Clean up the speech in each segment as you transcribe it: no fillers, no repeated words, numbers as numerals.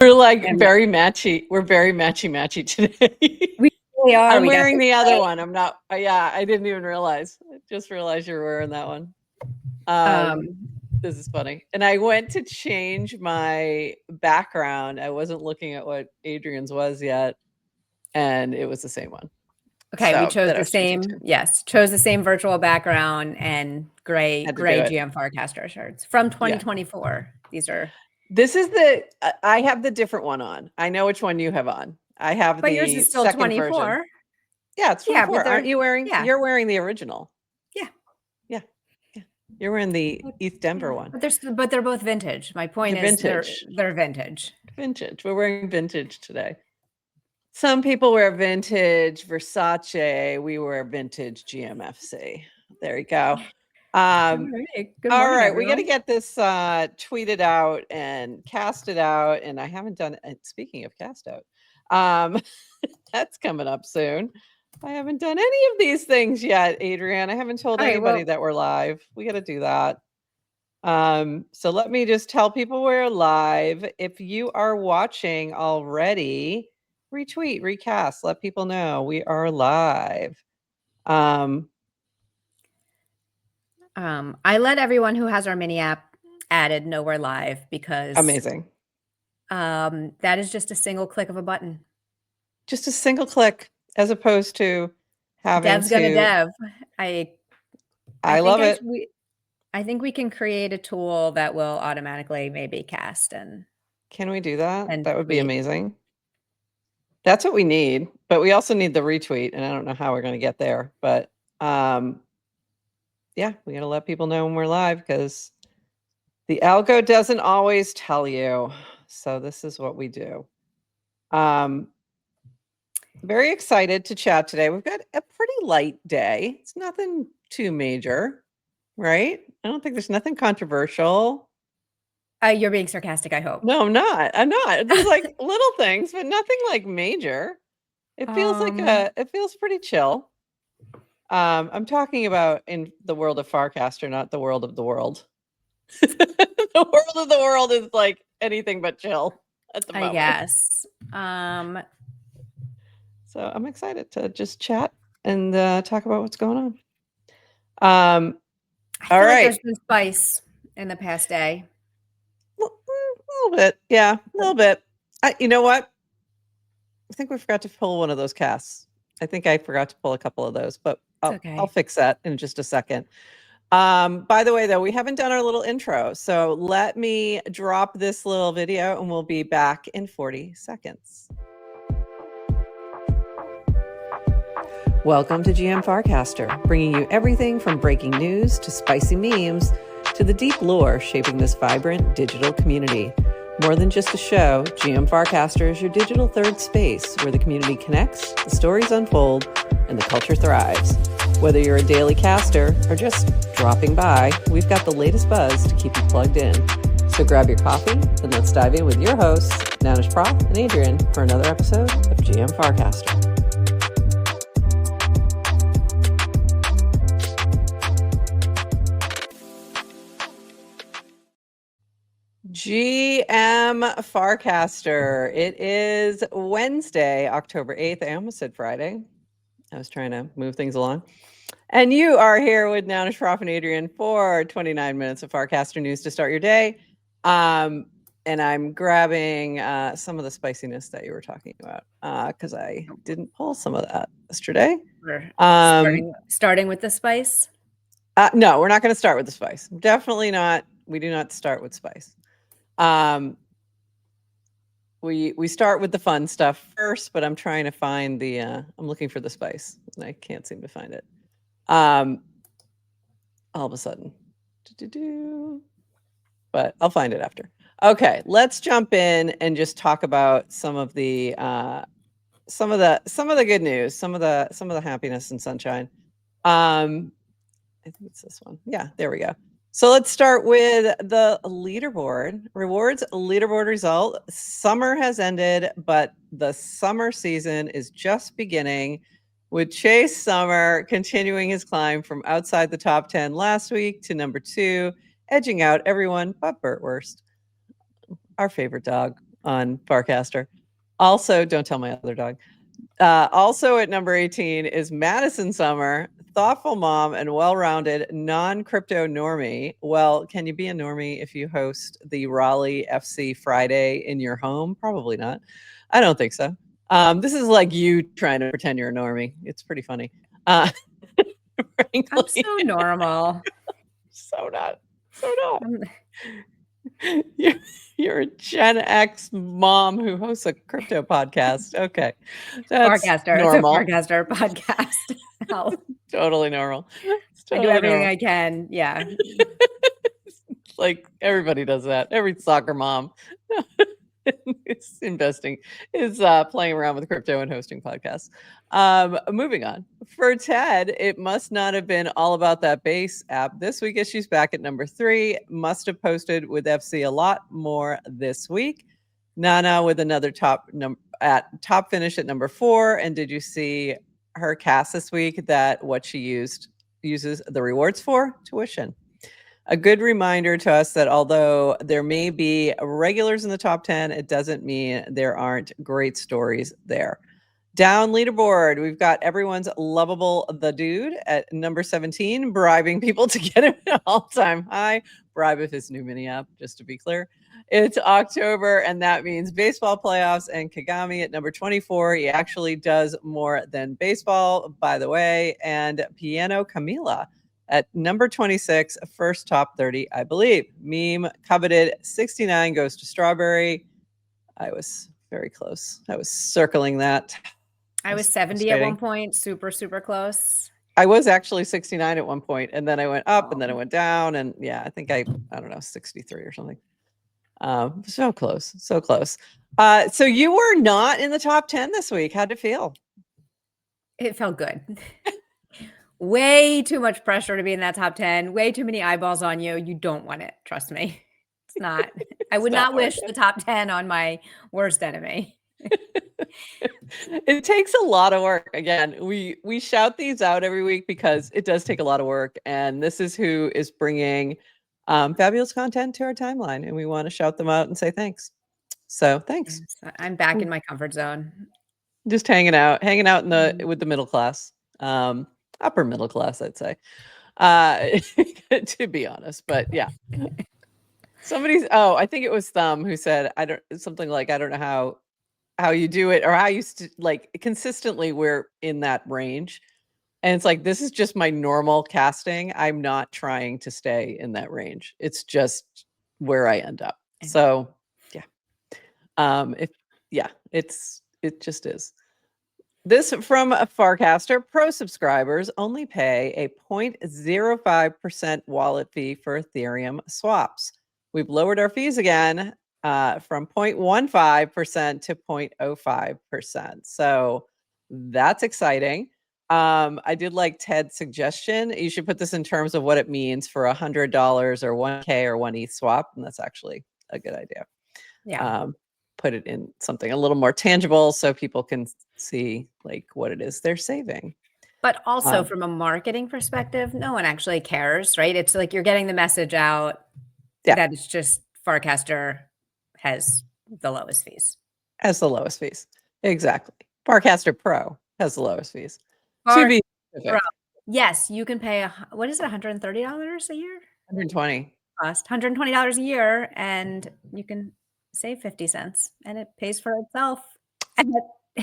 We're like very matchy. We're very matchy today. We really are. I'm wearing the other one. I'm not. Yeah, I didn't even realize. I just realized you're wearing that one. This is funny. And I went to change my background. I wasn't looking at what Adrian's was yet, and it was the same one. Okay, so we chose the same. Yes, chose the same virtual background and gray GM Farcaster shirts from 2024. Yeah. This is the. I have the different one on. I know which one you have on. I have the yours is still second 24. version. Yeah, it's 24. Yeah, aren't you wearing? Yeah. You're wearing the original. Yeah. You're wearing the East Denver one. But they're both vintage. My point is vintage. They're vintage. Vintage. We're wearing vintage today. Some people wear vintage Versace. We wear vintage GMFC. There you go. All right. We got to get this tweeted out and casted out. And I haven't done it. Speaking of CastOut, that's coming up soon. I haven't done any of these things yet, Adrienne. I haven't told anybody that we're live. We got to do that. So let me just tell people we're live. If you are watching already, retweet, recast, let people know we are live. I let everyone who has our mini app added know we're live because amazing. That is just a single click of a button. Just a single click, as opposed to having Dev's gonna dev. I love it. I think we can create a tool that will automatically maybe cast and. Can we do that? That would be amazing. That's what we need, but we also need the retweet, and I don't know how we're going to get there. But yeah, we got to let people know when we're live because the algo doesn't always tell you. So this is what we do. Very excited to chat today. We've got a pretty light day. It's nothing too major, right? I don't think there's nothing controversial. You're being sarcastic, I hope. No, I'm not. There's like little things, but nothing like major. It feels it feels pretty chill. I'm talking about in the world of Farcaster, not the world of the world. The world of the world is like anything but chill at the moment. Yes. So I'm excited to just chat and talk about what's going on. All right. There's been spice in the past day. A little bit. Yeah, a little bit. You know what? I think we forgot to pull one of those casts. I think I forgot to pull a couple of those, but I'll fix that in just a second. By the way, though, we haven't done our little intro. So let me drop this little video and we'll be back in 40 seconds. Welcome to GM Farcaster, bringing you everything from breaking news to spicy memes to the deep lore shaping this vibrant digital community. More than just a show, GM Farcaster is your digital third space where the community connects, the stories unfold, and the culture thrives. Whether you're a daily caster or just dropping by, we've got the latest buzz to keep you plugged in. So grab your coffee and let's dive in with your hosts, Nanish Prof and Adrian, for another episode of GM Farcaster. GM Farcaster. It is Wednesday, October 8th. I almost said Friday. I was trying to move things along. And you are here with Nanish Prof and Adrian for 29 minutes of Farcaster news to start your day. And I'm grabbing some of the spiciness that you were talking about because I didn't pull some of that yesterday. Starting with the spice? No, we're not going to start with the spice. Definitely not. We do not start with spice. We start with the fun stuff first, but I'm trying to find the I'm looking for the spice and I can't seem to find it. All of a sudden. But I'll find it after. Okay, let's jump in and just talk about some of the good news, some of the happiness and sunshine. I think it's this one. Yeah, there we go. So let's start with the leaderboard. Rewards leaderboard result. Summer has ended, but the summer season is just beginning, with Chase Summer continuing his climb from outside the top 10 last week to number 2, edging out everyone but Burtwurst, our favorite dog. on Farcaster. Also, don't tell my other dog. Also at number 18 is Madison Summer, thoughtful mom and well-rounded non-crypto normie. Well, can you be a normie if you host the Raleigh FC Friday in your home? Probably not. I don't think so. This is like you trying to pretend you're a normie. It's pretty funny. I'm so normal. So not. You're a Gen X mom who hosts a crypto podcast. Okay. That's Farcaster. normal. It's a Farcaster podcast. Totally normal. I do everything I can. Yeah. Like everybody does that. Every soccer mom is investing, is playing around with crypto and hosting podcasts. Moving on. For Ted, it must not have been all about that base app. This week, she's back at number 3. Must have posted with FC a lot more this week. Nana with another top finish at number 4. And did you see her cast this week that what she uses the rewards for? Tuition. A good reminder to us that although there may be regulars in the top 10, it doesn't mean there aren't great stories there. Down leaderboard, we've got everyone's lovable the dude at number 17, bribing people to get him an all-time high. Bribe of his new mini app, just to be clear. It's October, and that means baseball playoffs, and Kagami at number 24. He actually does more than baseball, by the way, and Piano Camila at number 26, first top 30, I believe. Meme coveted 69 goes to Strawberry. I was very close. I was circling that. I was 70 at one point, super close. I was actually 69 at one point, and then I went up, and then I went down, and yeah, I think I don't know, 63 or something. So close, so close. So you were not in the top 10 this week. How'd it feel? It felt good. Way too much pressure to be in that top 10. Way too many eyeballs on you. You don't want it. Trust me. It's not. I would not wish the top 10 on my worst enemy. It takes a lot of work. Again, we shout these out every week because it does take a lot of work. And this is who is bringing fabulous content to our timeline. And we want to shout them out and say thanks. So thanks. Yes, I'm back in my comfort zone. Just hanging out in the with the middle class. Upper middle class, I'd say, to be honest. But yeah, I think it was Thumb who said, I don't know how you do it or how you like consistently we're in that range. And it's like, this is just my normal casting. I'm not trying to stay in that range. It's just where I end up. So yeah. It just is. This from a Farcaster. Pro subscribers only pay a 0.05% wallet fee for Ethereum swaps. We've lowered our fees again from 0.15% to 0.05%. So that's exciting. I did like Ted's suggestion. You should put this in terms of what it means for $100 or 1K or 1 ETH swap. And that's actually a good idea. Yeah. Put it in something a little more tangible so people can see like what it is they're saving. But also from a marketing perspective, no one actually cares, right? It's like you're getting the message out that it's just Farcaster has the lowest fees. Has the lowest fees. Exactly. Farcaster Pro has the lowest fees. To be specific. Yes, you can pay, what is it, $130 a year? 120. Cost $120 a year, and you can save 50 cents, and it pays for itself. And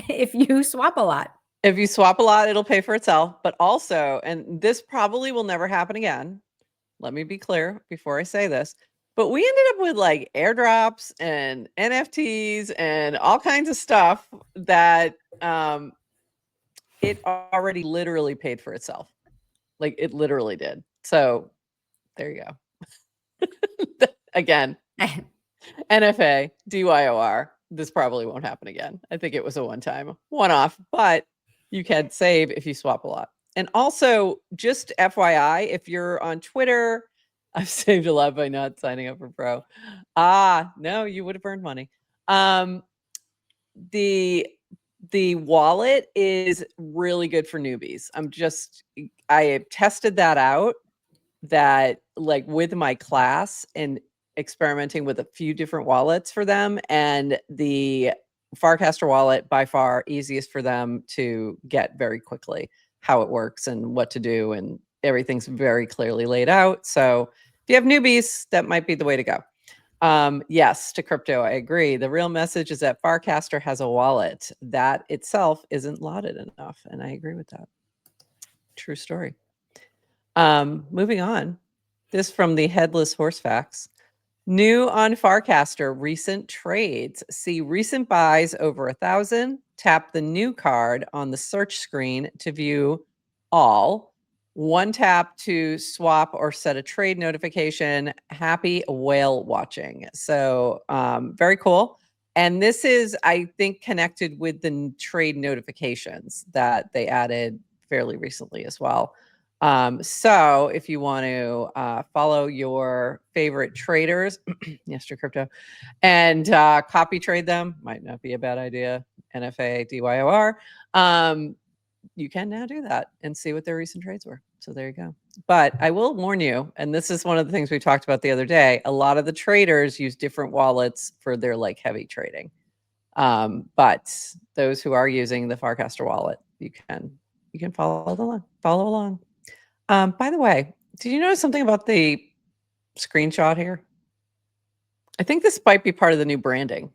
if you swap a lot. If you swap a lot, it'll pay for itself. But also, and this probably will never happen again. Let me be clear before I say this. But we ended up with like airdrops and NFTs and all kinds of stuff that it already literally paid for itself. Like it literally did. So there you go. Again, NFA, DYOR. This probably won't happen again. I think it was a one-off, but you can save if you swap a lot. And also, just FYI, if you're on Twitter, I've saved a lot by not signing up for Pro. No, you would have earned money. The wallet is really good for newbies. I have tested that out, that like with my class, and experimenting with a few different wallets for them, and the Farcaster wallet by far easiest for them to get very quickly how it works and what to do, and everything's very clearly laid out. So if you have newbies, that might be the way to go. Yes, to crypto, I agree. The real message is that Farcaster has a wallet that itself isn't lauded enough, and I agree with that. True story. Moving on. This from the Headless Horse Facts. New on Farcaster, recent trades. See recent buys over 1,000. Tap the new card on the search screen to view all. One tap to swap or set a trade notification. Happy whale watching. So very cool. And this is, I think, connected with the trade notifications that they added fairly recently as well. So if you want to follow your favorite traders, yes, your crypto, and copy trade them, might not be a bad idea. NFA DYOR. You can now do that and see what their recent trades were. So there you go. But I will warn you, and this is one of the things we talked about the other day, a lot of the traders use different wallets for their like heavy trading. But those who are using the Farcaster wallet, you can follow along. By the way, did you notice something about the screenshot here? I think this might be part of the new branding.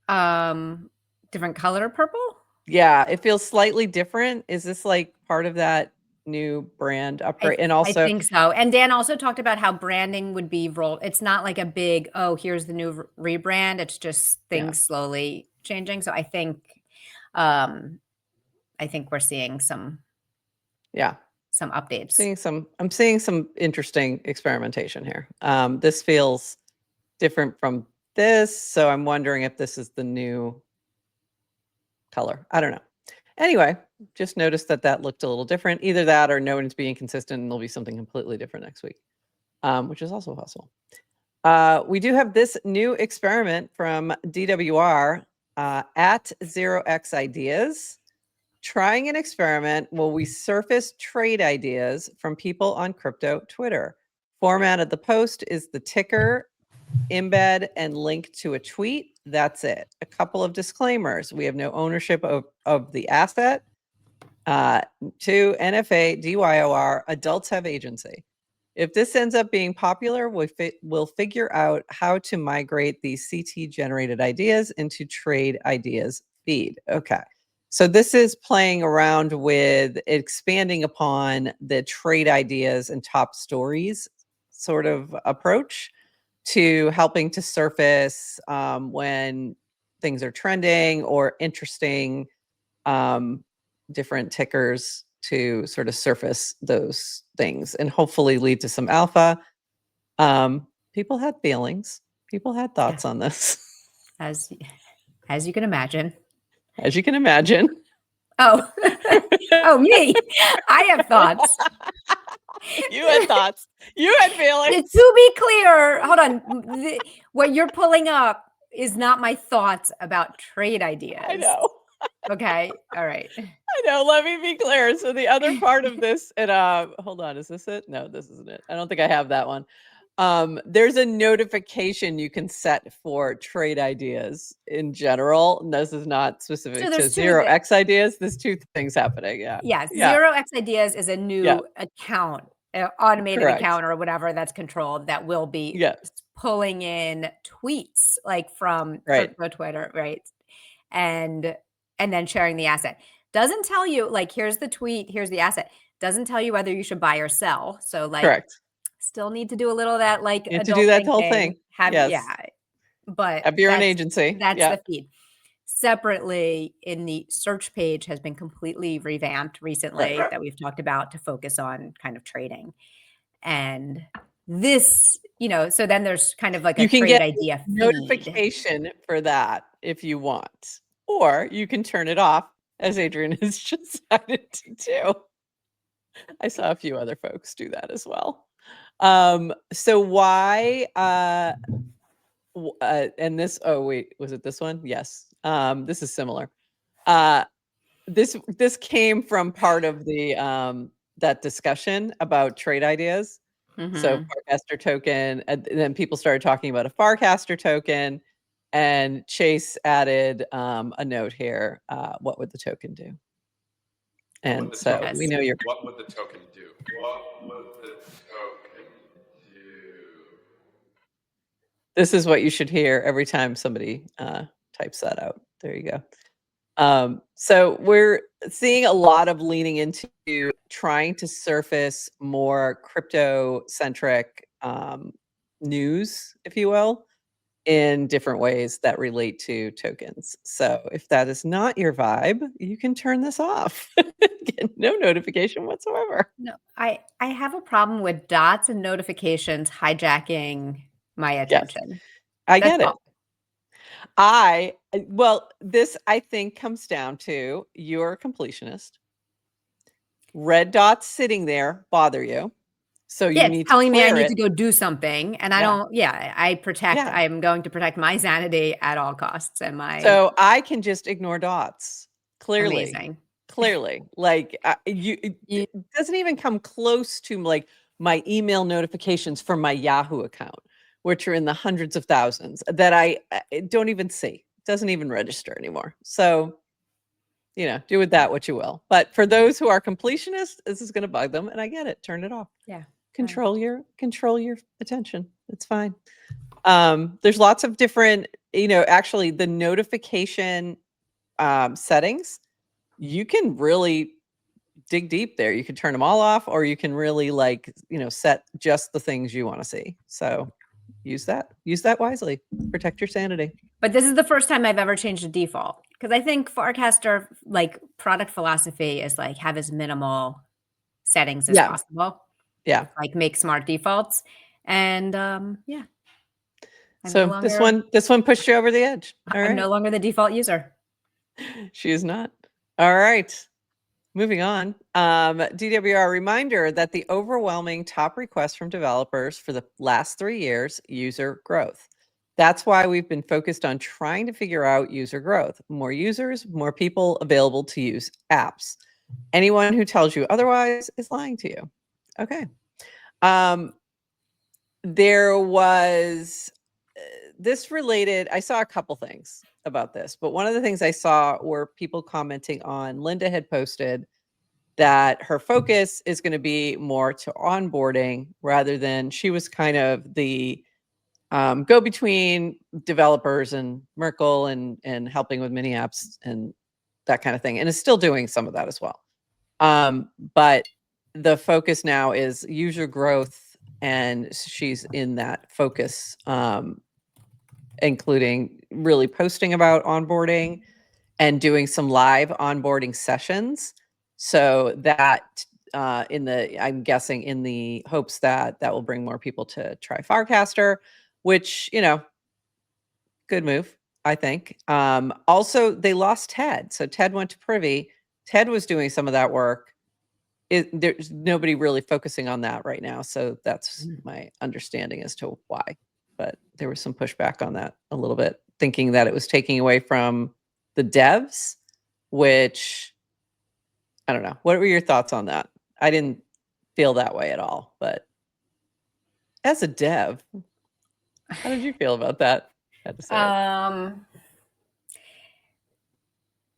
Different color purple? Yeah, it feels slightly different. Is this like part of that new brand upgrade? And also, I think so. And Dan also talked about how branding would be rolled. It's not like a big, oh, here's the new rebrand. It's just things slowly changing. So I think we're seeing some updates. I'm seeing some interesting experimentation here. This feels different from this, so I'm wondering if this is the new color. I don't know. Anyway, just noticed that looked a little different. Either that or no one's being consistent and there'll be something completely different next week, which is also possible. We do have this new experiment from DWR at 0x Ideas. Trying an experiment where we surface trade ideas from people on crypto Twitter. Format of the post is the ticker, embed, and link to a tweet. That's it. A couple of disclaimers. We have no ownership of the asset. To NFA, DYOR, adults have agency. If this ends up being popular, we'll figure out how to migrate these CT-generated ideas into trade ideas feed. Okay. So this is playing around with expanding upon the trade ideas and top stories sort of approach to helping to surface when things are trending or interesting, different tickers to sort of surface those things and hopefully lead to some alpha. People had feelings. People had thoughts on this. As you can imagine. As you can imagine. Oh, oh, me. I have thoughts. You had thoughts. You had feelings. To be clear, hold on. What you're pulling up is not my thoughts about trade ideas. I know. Okay. All right. I know. Let me be clear. So the other part of this, and hold on, is this it? No, this isn't it. I don't think I have that one. There's a notification you can set for trade ideas in general. And this is not specific to 0x Ideas. There's two things happening. Yeah. Yes. 0x Ideas is a new account, automated account or whatever that's controlled that will be pulling in tweets like from Twitter, right? And then sharing the asset. Doesn't tell you like, here's the tweet, here's the asset. Doesn't tell you whether you should buy or sell. So like, still need to do a little of that, like to do that whole thing. But have your own agency. That's the feed. Separately, in the search page has been completely revamped recently that we've talked about to focus on kind of trading. And this, so then there's kind of like a trade idea feed. Notification for that if you want, or you can turn it off, as Adrian has just decided to do. I saw a few other folks do that as well. So why, and this, oh wait, was it this one? Yes. This is similar. This came from part of the, that discussion about trade ideas. So Farcaster token, and then people started talking about a Farcaster token, and Chase added a note here. What would the token do? And so we know you're. What would the token do? What would the token do? This is what you should hear every time somebody types that out. There you go. So we're seeing a lot of leaning into trying to surface more crypto-centric news, if you will, in different ways that relate to tokens. So if that is not your vibe, you can turn this off. Get no notification whatsoever. No, I have a problem with dots and notifications hijacking my attention. Yes, I get it. Well, this I think comes down to you're a completionist. Red dots sitting there bother you. So you need to telling me I need it. to go do something, and I don't. I'm going to protect my sanity at all costs. And so I can just ignore dots. Clearly, amazing. Clearly, like it doesn't even come close to like my email notifications from my Yahoo account, which are in the hundreds of thousands that I don't even see. It doesn't even register anymore. So, do with that what you will. But for those who are completionists, this is going to bug them, and I get it. Turn it off. Yeah. Control your attention. It's fine. There's lots of different, actually the notification settings, you can really dig deep there. You can turn them all off, or you can really set just the things you want to see. So use that wisely. Protect your sanity. But this is the first time I've ever changed the default, because I think Farcaster product philosophy is have as minimal settings as possible. Yeah. Make smart defaults. And so this one pushed you over the edge. I'm no longer the default user. She is not. All right. Moving on. DWR reminder that the overwhelming top request from developers for the last 3 years, user growth. That's why we've been focused on trying to figure out user growth. More users, more people available to use apps. Anyone who tells you otherwise is lying to you. Okay. There was I saw a couple things about this, but one of the things I saw were people commenting on Linda had posted that her focus is going to be more to onboarding rather than she was kind of the go between developers and Merkle and helping with mini apps and that kind of thing, and is still doing some of that as well. But the focus now is user growth, and she's in that focus, including really posting about onboarding and doing some live onboarding sessions. So that I'm guessing in the hopes that will bring more people to try Farcaster, which, good move, I think. Also, they lost Ted. So Ted went to Privy. Ted was doing some of that work. There's nobody really focusing on that right now. So that's my understanding as to why. But there was some pushback on that a little bit, thinking that it was taking away from the devs, which I don't know. What were your thoughts on that? I didn't feel that way at all. But as a dev, how did you feel about that? I had to say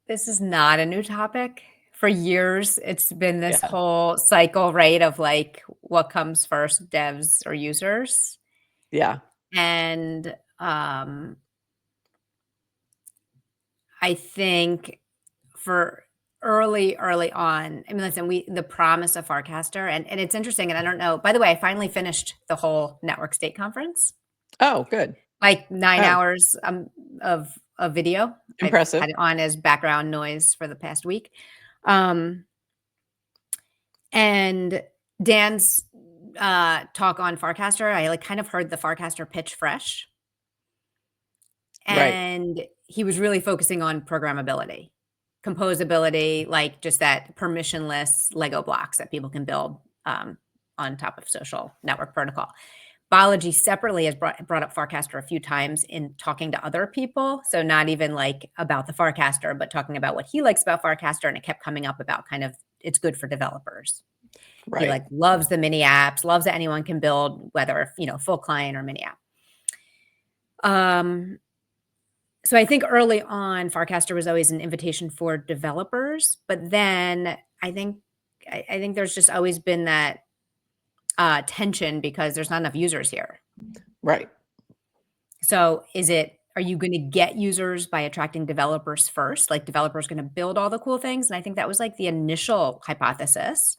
this is not a new topic. For years, it's been this whole cycle, right, of what comes first, devs or users? Yeah. And I think for early on, I mean, listen, the promise of Farcaster, and it's interesting, and I don't know, by the way, I finally finished the whole network state conference. Oh, good. 9 hours of video. Impressive. I had it on as background noise for the past week. And Dan's talk on Farcaster, I kind of heard the Farcaster pitch fresh. And he was really focusing on programmability, composability, just that permissionless Lego blocks that people can build on top of social network protocol. Biology separately has brought up Farcaster a few times in talking to other people. So not even about the Farcaster, but talking about what he likes about Farcaster. And it kept coming up about kind of it's good for developers. Right. He like loves the mini apps, loves that anyone can build, whether, full client or mini app. So I think early on, Farcaster was always an invitation for developers, but then I think there's just always been that tension because there's not enough users here. Right. So are you going to get users by attracting developers first? Like developers going to build all the cool things? And I think that was like the initial hypothesis.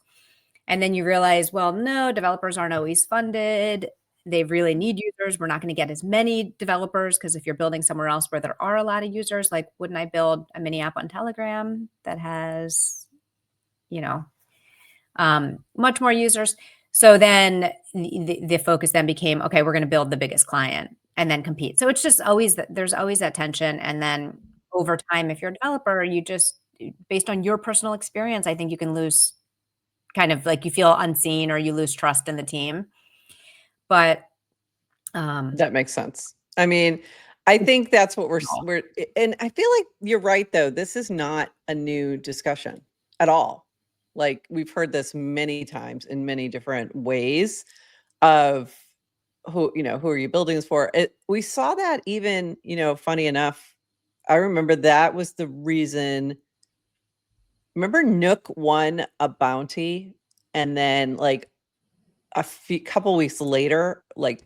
And then you realize, well, no, developers aren't always funded. They really need users. We're not going to get as many developers because if you're building somewhere else where there are a lot of users, like wouldn't I build a mini app on Telegram that has, much more users? So then the focus then became, okay, we're going to build the biggest client and then compete. So it's just always there's always that tension. And then over time, if you're a developer, you just, based on your personal experience, I think you can lose kind of like you feel unseen or you lose trust in the team. But that makes sense. I mean, I think that's what we're, and I feel like you're right, though. This is not a new discussion at all. Like we've heard this many times in many different ways of who are you building this for? We saw that even, funny enough, I remember that was the reason. Remember Nook won a bounty and then like couple weeks later, like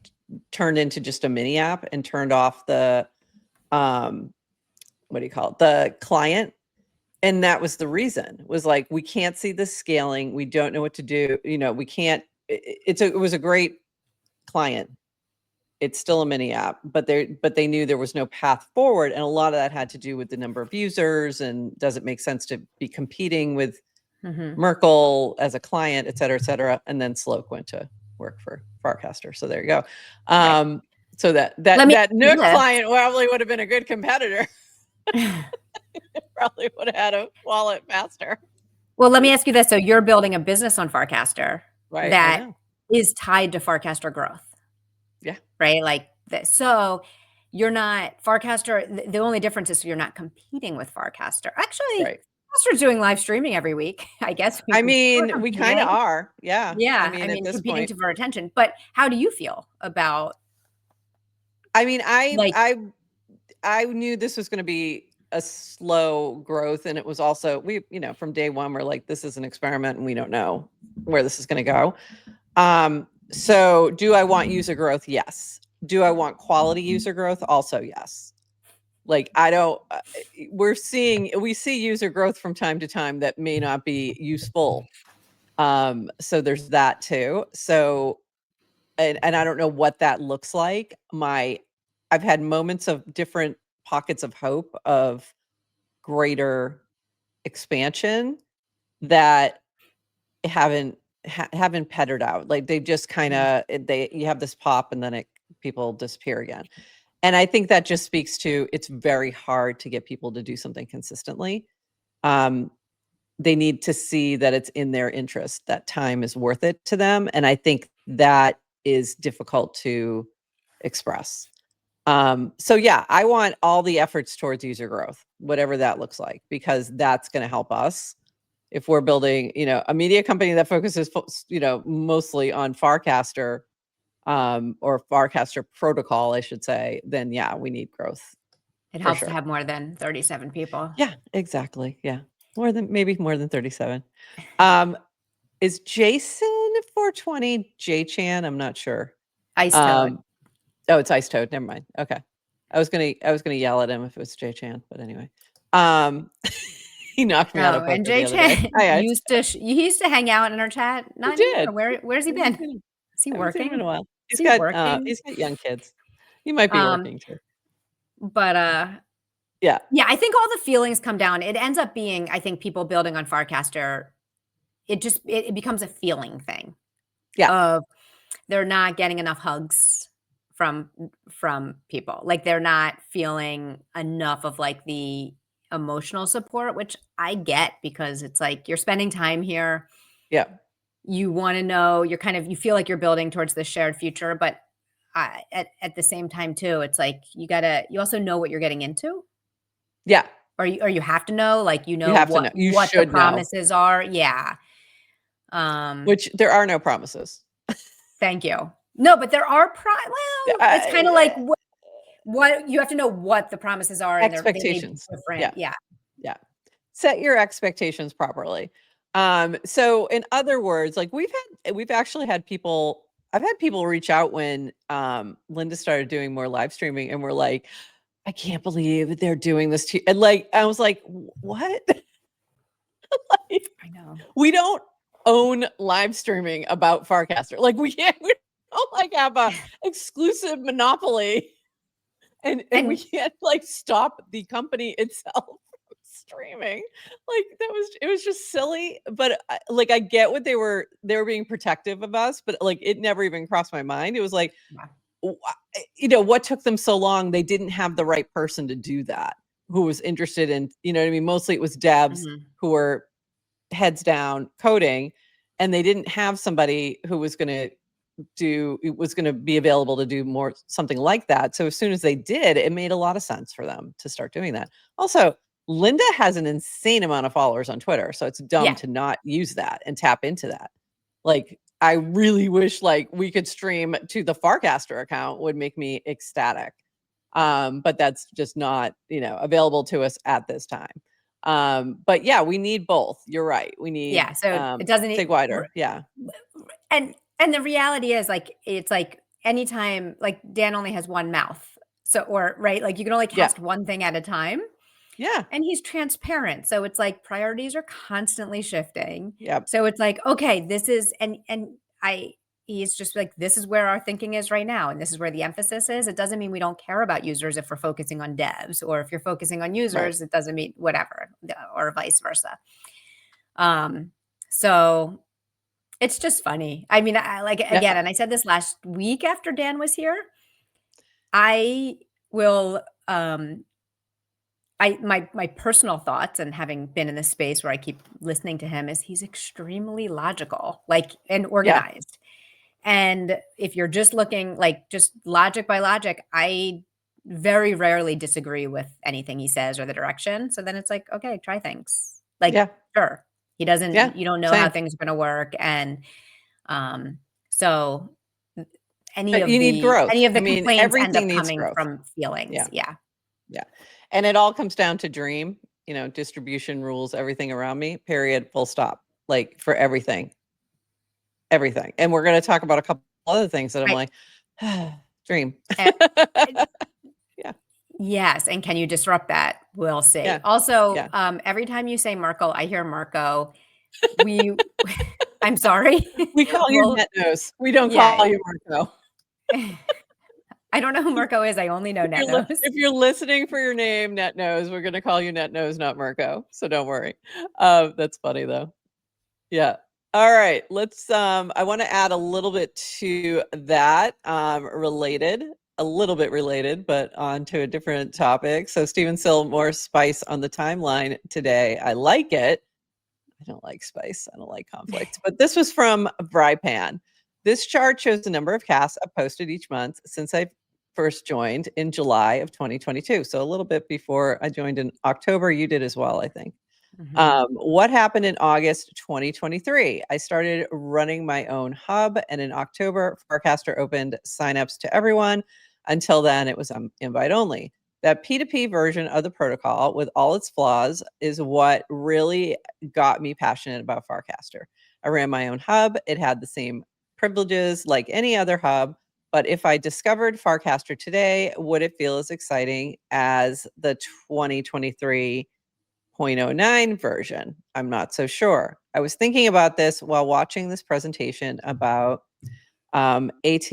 turned into just a mini app and turned off the what do you call it? The client. And that was the reason, was like, we can't see the scaling. We don't know what to do. We can't, it was a great client. It's still a mini app, but they knew there was no path forward. And a lot of that had to do with the number of users and does it make sense to be competing with Merkle as a client, et cetera, and then Sloak went to work for Farcaster. So there you go. Right. So that Nook client probably would have been a good competitor. Probably would have had a wallet faster. Well, let me ask you this. So you're building a business on Farcaster, right? That is tied to Farcaster growth. Yeah. Right. Like this. So you're not Farcaster. The only difference is you're not competing with Farcaster. Actually, Farcaster's doing live streaming every week, I guess. I mean, we kind of are. Yeah. Yeah. I mean, at this competing point, to our attention. But how do you feel about? I mean, I knew this was going to be a slow growth, and it was also from day one we're like, this is an experiment and we don't know where this is going to go. So do I want user growth? Yes. Do I want quality user growth? Also yes. Like we see user growth from time to time that may not be useful. So there's that too. So and I don't know what that looks like. I've had moments of different pockets of hope of greater expansion that haven't pettered out. Like they just kind of you have this pop and then people disappear again. And I think that just speaks to it's very hard to get people to do something consistently. They need to see that it's in their interest, that time is worth it to them. And I think that is difficult to express. So yeah, I want all the efforts towards user growth, whatever that looks like, because that's going to help us. If we're building, a media company that focuses, mostly on Farcaster, or Farcaster protocol, I should say, then yeah, we need growth. It helps to have more than 37 people. Yeah, exactly. Yeah. Maybe more than 37. Is Jason 420 J-Chan? I'm not sure. Ice Toad. Oh, it's Ice Toad. Never mind. Okay. I was gonna yell at him if it was J-Chan, but anyway. He knocked me out of poker. And J-Chan he used to hang out in our chat. Not anymore. Where's he been? Is he working? In a while. He's got young kids. He might be working too. But yeah, I think all the feelings come down. It ends up being, I think, people building on Farcaster. It becomes a feeling thing. Yeah. Of they're not getting enough hugs from people. Like they're not feeling enough of like the emotional support, which I get because it's like you're spending time here. Yeah. You want to know, you feel like you're building towards the shared future, but at the same time too, it's like you also know what you're getting into. Yeah. Or you have to know, like, what the promises are. Yeah. Which there are no promises. Thank you. No, but there are it's kind of like what you have to know what the promises are and expectations. They're different. Yeah. Set your expectations properly. So in other words, like we've actually had people, I've had people reach out when Linda started doing more live streaming and we're like, I can't believe they're doing this to you. And like, I was like, what? Like, I know. We don't own live streaming about Farcaster. Like we don't like have a exclusive monopoly and we can't like stop the company itself from streaming. Like it was just silly. But like I get what they were being protective of us, but like it never even crossed my mind. It was like, what took them so long? They didn't have the right person to do that, who was interested in, you know what I mean? Mostly it was devs who were heads down coding, and they didn't have somebody who was going to be available to do more something like that. So as soon as they did, it made a lot of sense for them to start doing that. Also, Linda has an insane amount of followers on Twitter, so it's dumb to not use that and tap into that. Like I really wish like we could stream to the Farcaster account, would make me ecstatic. But that's just not, available to us at this time. But yeah, we need both. You're right. We need so it doesn't think wider. Yeah. And the reality is like it's like anytime like Dan only has one mouth. So like you can only cast one thing at a time. Yeah. And he's transparent. So it's like priorities are constantly shifting. Yep. So it's like, okay, this is he's just like, this is where our thinking is right now. And this is where the emphasis is. It doesn't mean we don't care about users if we're focusing on devs, or if you're focusing on users, it doesn't mean whatever, or vice versa. So it's just funny. I mean, again, and I said this last week after Dan was here, I will, my personal thoughts, and having been in this space where I keep listening to him, is he's extremely logical, and organized. And if you're just looking just logic by logic, I very rarely disagree with anything he says or the direction. So then it's like, okay, try things. Sure. He doesn't, you don't know how things are going to work. And so any of the complaints end up coming from feelings. Yeah. And it all comes down to dream, distribution rules, everything around me, period, full stop, like for everything. And we're going to talk about a couple other things that I'm like, dream. Yes. And can you disrupt that? We'll see. Also, every time you say Marco, I hear Marco. I'm sorry. We call you Net Nose. We don't call you Marco. I don't know who Marco is. I only know Net Nose. If you're listening for your name, Net Nose, we're going to call you Net Nose, not Marco. So don't worry. That's funny though. Yeah. All right. Let's, I want to add a little bit to that, a little bit related, but on to a different topic. So Steven Sill, more spice on the timeline today. I like it. I don't like spice. I don't like conflict, but this was from Vrypan. This chart shows the number of casts I've posted each month since I first joined in July of 2022. So a little bit before I joined in October. You did as well, I think. What happened in August 2023? I started running my own hub, and in October, Farcaster opened signups to everyone. Until then, it was invite only. That P2P version of the protocol, with all its flaws, is what really got me passionate about Farcaster. I ran my own hub. It had the same privileges like any other hub, but if I discovered Farcaster today, would it feel as exciting as the 2023.09 version? I'm not so sure. I was thinking about this while watching this presentation about AT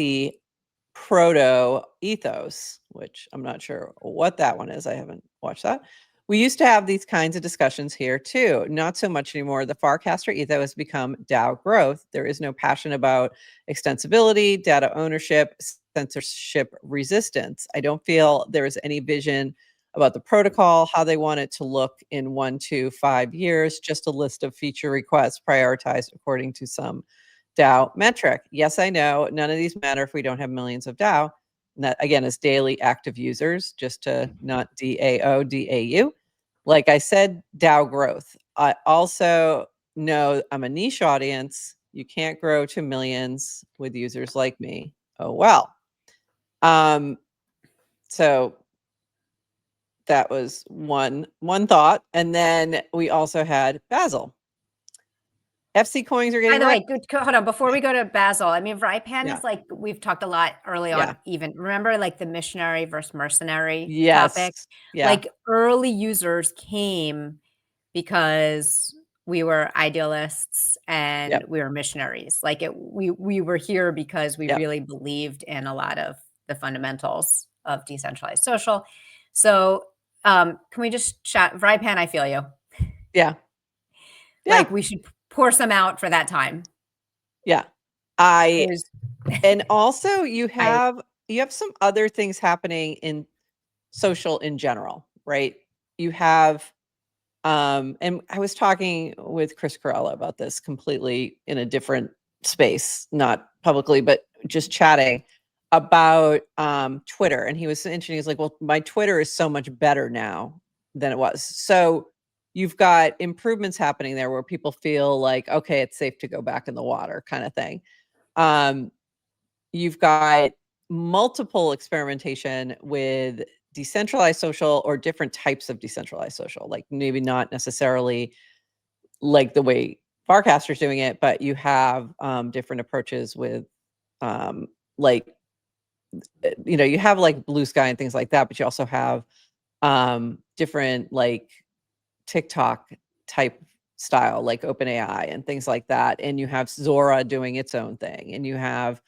Proto Ethos, which I'm not sure what that one is. I haven't watched that. We used to have these kinds of discussions here too. Not so much anymore. The Farcaster ethos has become DAO growth. There is no passion about extensibility, data ownership, censorship resistance. I don't feel there is any vision about the protocol, how they want it to look in 1 to 5 years, just a list of feature requests prioritized according to some DAO metric. Yes, I know none of these matter if we don't have millions of DAO. And that again is daily active users, just to not DAO, DAU. Like I said, DAO growth. Also, no, I'm a niche audience. You can't grow to millions with users like me. Oh, well. So that was one thought. And then we also had Basil. FC coins are getting By the way, good, hold on. Before we go to Basil, I mean, Vypan is like, we've talked a lot early on, even remember like the missionary versus mercenary topic? Yeah. Like early users came because we were idealists and we were missionaries. Like we were here because we really believed in a lot of the fundamentals of decentralized social. So can we just chat? Vypan, I feel you. Yeah. Like we should pour some out for that time. Yeah. And also you have some other things happening in social in general, right? You have and I was talking with Chris Corella about this completely in a different space, not publicly, but just chatting about Twitter. And he was interesting. He's like, well, my Twitter is so much better now than it was. So you've got improvements happening there where people feel like, okay, it's safe to go back in the water kind of thing. You've got multiple experimentation with decentralized social or different types of decentralized social, like maybe not necessarily like the way Farcaster's doing it, but you have different approaches with like, you know, you have like Blue Sky and things like that, but you also have different like TikTok type style, like OpenAI and things like that. And you have Zora doing its own thing, and you have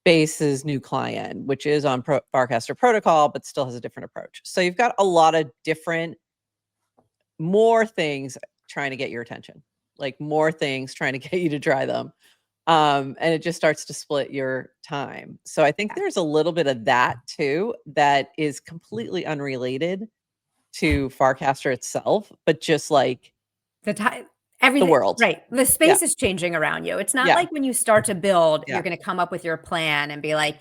Base's new client, which is on Farcaster protocol, but still has a different approach. So you've got a lot of different, more things trying to get your attention, like more things trying to get you to try them. And it just starts to split your time. So I think there's a little bit of that too, that is completely unrelated to Farcaster itself, but just like the time. Everything, the world. Right. The space is changing around you. It's not like when you start to build, you're going to come up with your plan and be like,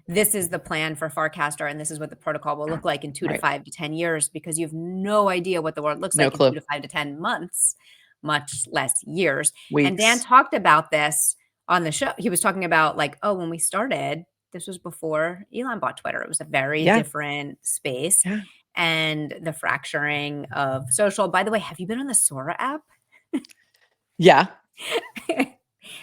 this is the plan for Farcaster and this is what the protocol will look like in 2 to 5 to 10 years, because you have no idea what the world looks like in 2 to 5 to 10 months, much less years. Weeks. And Dan talked about this on the show. He was talking about like, oh, when we started, this was before Elon bought Twitter. It was a very different space. And the fracturing of social. By the way, have you been on the Sora app? Yeah.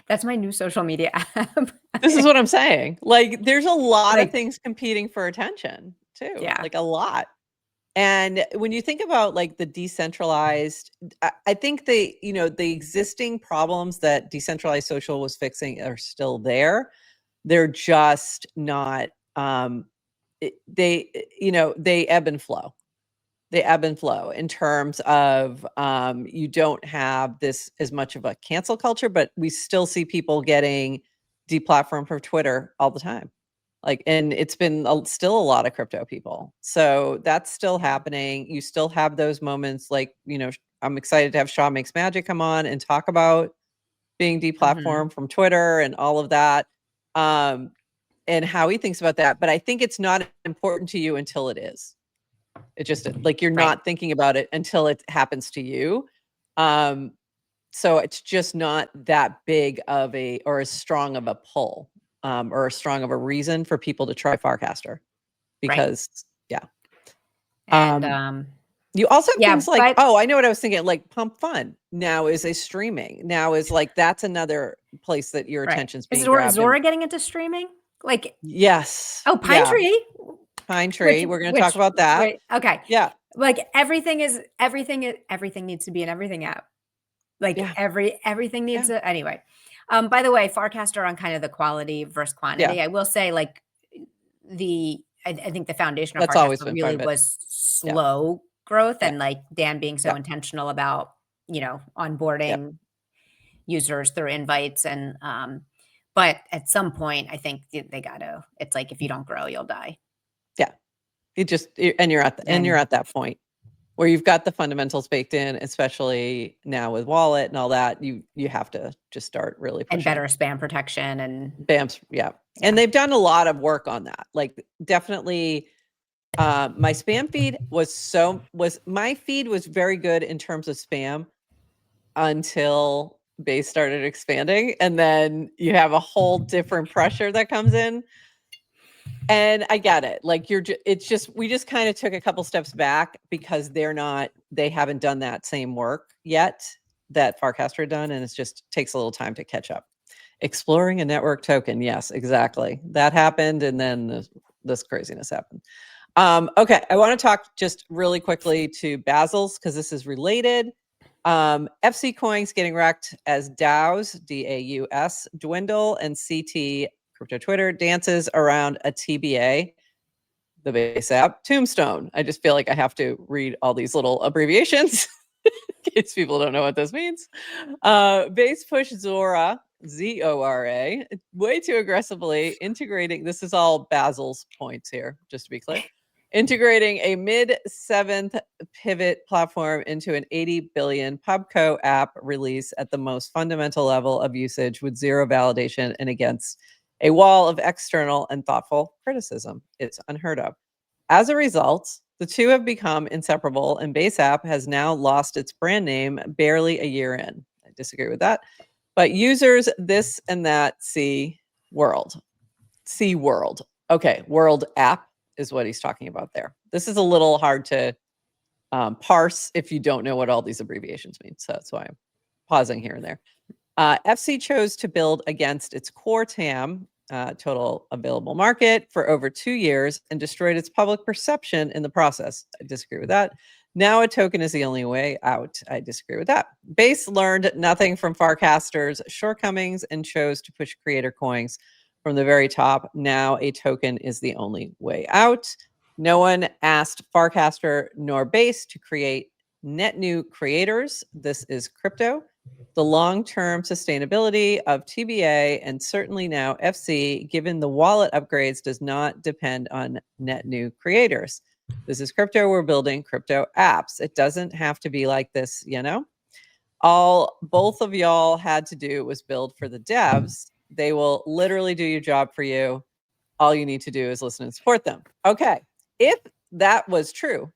That's my new social media app. This is what I'm saying. Like, there's a lot of things competing for attention too. Yeah. Like a lot. And when you think about like the decentralized, I think the existing problems that decentralized social was fixing are still there. They're just not, they ebb and flow. They ebb and flow in terms of you don't have this as much of a cancel culture, but we still see people getting deplatformed from Twitter all the time. Like, and it's been still a lot of crypto people. So that's still happening. You still have those moments like, I'm excited to have Shaw Makes Magic come on and talk about being deplatformed from Twitter and all of that. And how he thinks about that. But I think it's not important to you until it is. It just like you're not thinking about it until it happens to you. So it's just not that big of or as strong of a pull or as strong of a reason for people to try Farcaster because and you also have things like, oh, I know what I was thinking, like Pump Fun now is a streaming. Now is like, that's another place that your attention's being grabbed. Is Zora getting into streaming? Like, yes. Oh, Pinetree. Pinetree. We're going to talk about that. Okay. Yeah. Like everything needs to be in everything app. Like everything needs to, anyway. By the way, Farcaster on kind of the quality versus quantity. I will say like I think the foundation of Farcaster really was slow growth and like Dan being so intentional about, onboarding users through invites and, but at some point I think they gotta, it's like, if you don't grow, you'll die. Yeah. You're at that point where you've got the fundamentals baked in, especially now with wallet and all that, you have to just start really pushing. And better spam protection and BAMs. Yeah. And they've done a lot of work on that. Like definitely my spam feed my feed was very good in terms of spam until base started expanding, and then you have a whole different pressure that comes in. And I get it. Like we just kind of took a couple steps back because they haven't done that same work yet that Farcaster had done, and it just takes a little time to catch up. Exploring a network token. Yes, exactly. That happened, and then this craziness happened. Okay, I want to talk just really quickly to Basil's because this is related. FC coins getting wrecked as DAUs, DAUS, dwindle, and CT, crypto Twitter, dances around a TBA, the base app, tombstone. I just feel like I have to read all these little abbreviations in case people don't know what this means. Base push Zora, ZORA, way too aggressively integrating. This is all Basil's points here, just to be clear. Integrating a mid-7th pivot platform into an 80 billion Pubco app release at the most fundamental level of usage with zero validation and against a wall of external and thoughtful criticism. It's unheard of. As a result, the two have become inseparable, and Base App has now lost its brand name barely a year in. I disagree with that. But users this and that see world. Okay, world app is what he's talking about there. This is a little hard to parse if you don't know what all these abbreviations mean. So that's why I'm pausing here and there. FC chose to build against its core TAM, total available market, for over 2 years and destroyed its public perception in the process. I disagree with that. Now a token is the only way out. I disagree with that. Base learned nothing from Farcaster's shortcomings and chose to push creator coins from the very top. Now a token is the only way out. No one asked Farcaster nor Base to create net new creators. This is crypto. The long-term sustainability of TBA and certainly now FC, given the wallet upgrades, does not depend on net new creators. This is crypto. We're building crypto apps. It doesn't have to be like this, you know? All both of y'all had to do was build for the devs. They will literally do your job for you. All you need to do is listen and support them. Okay. If that was true,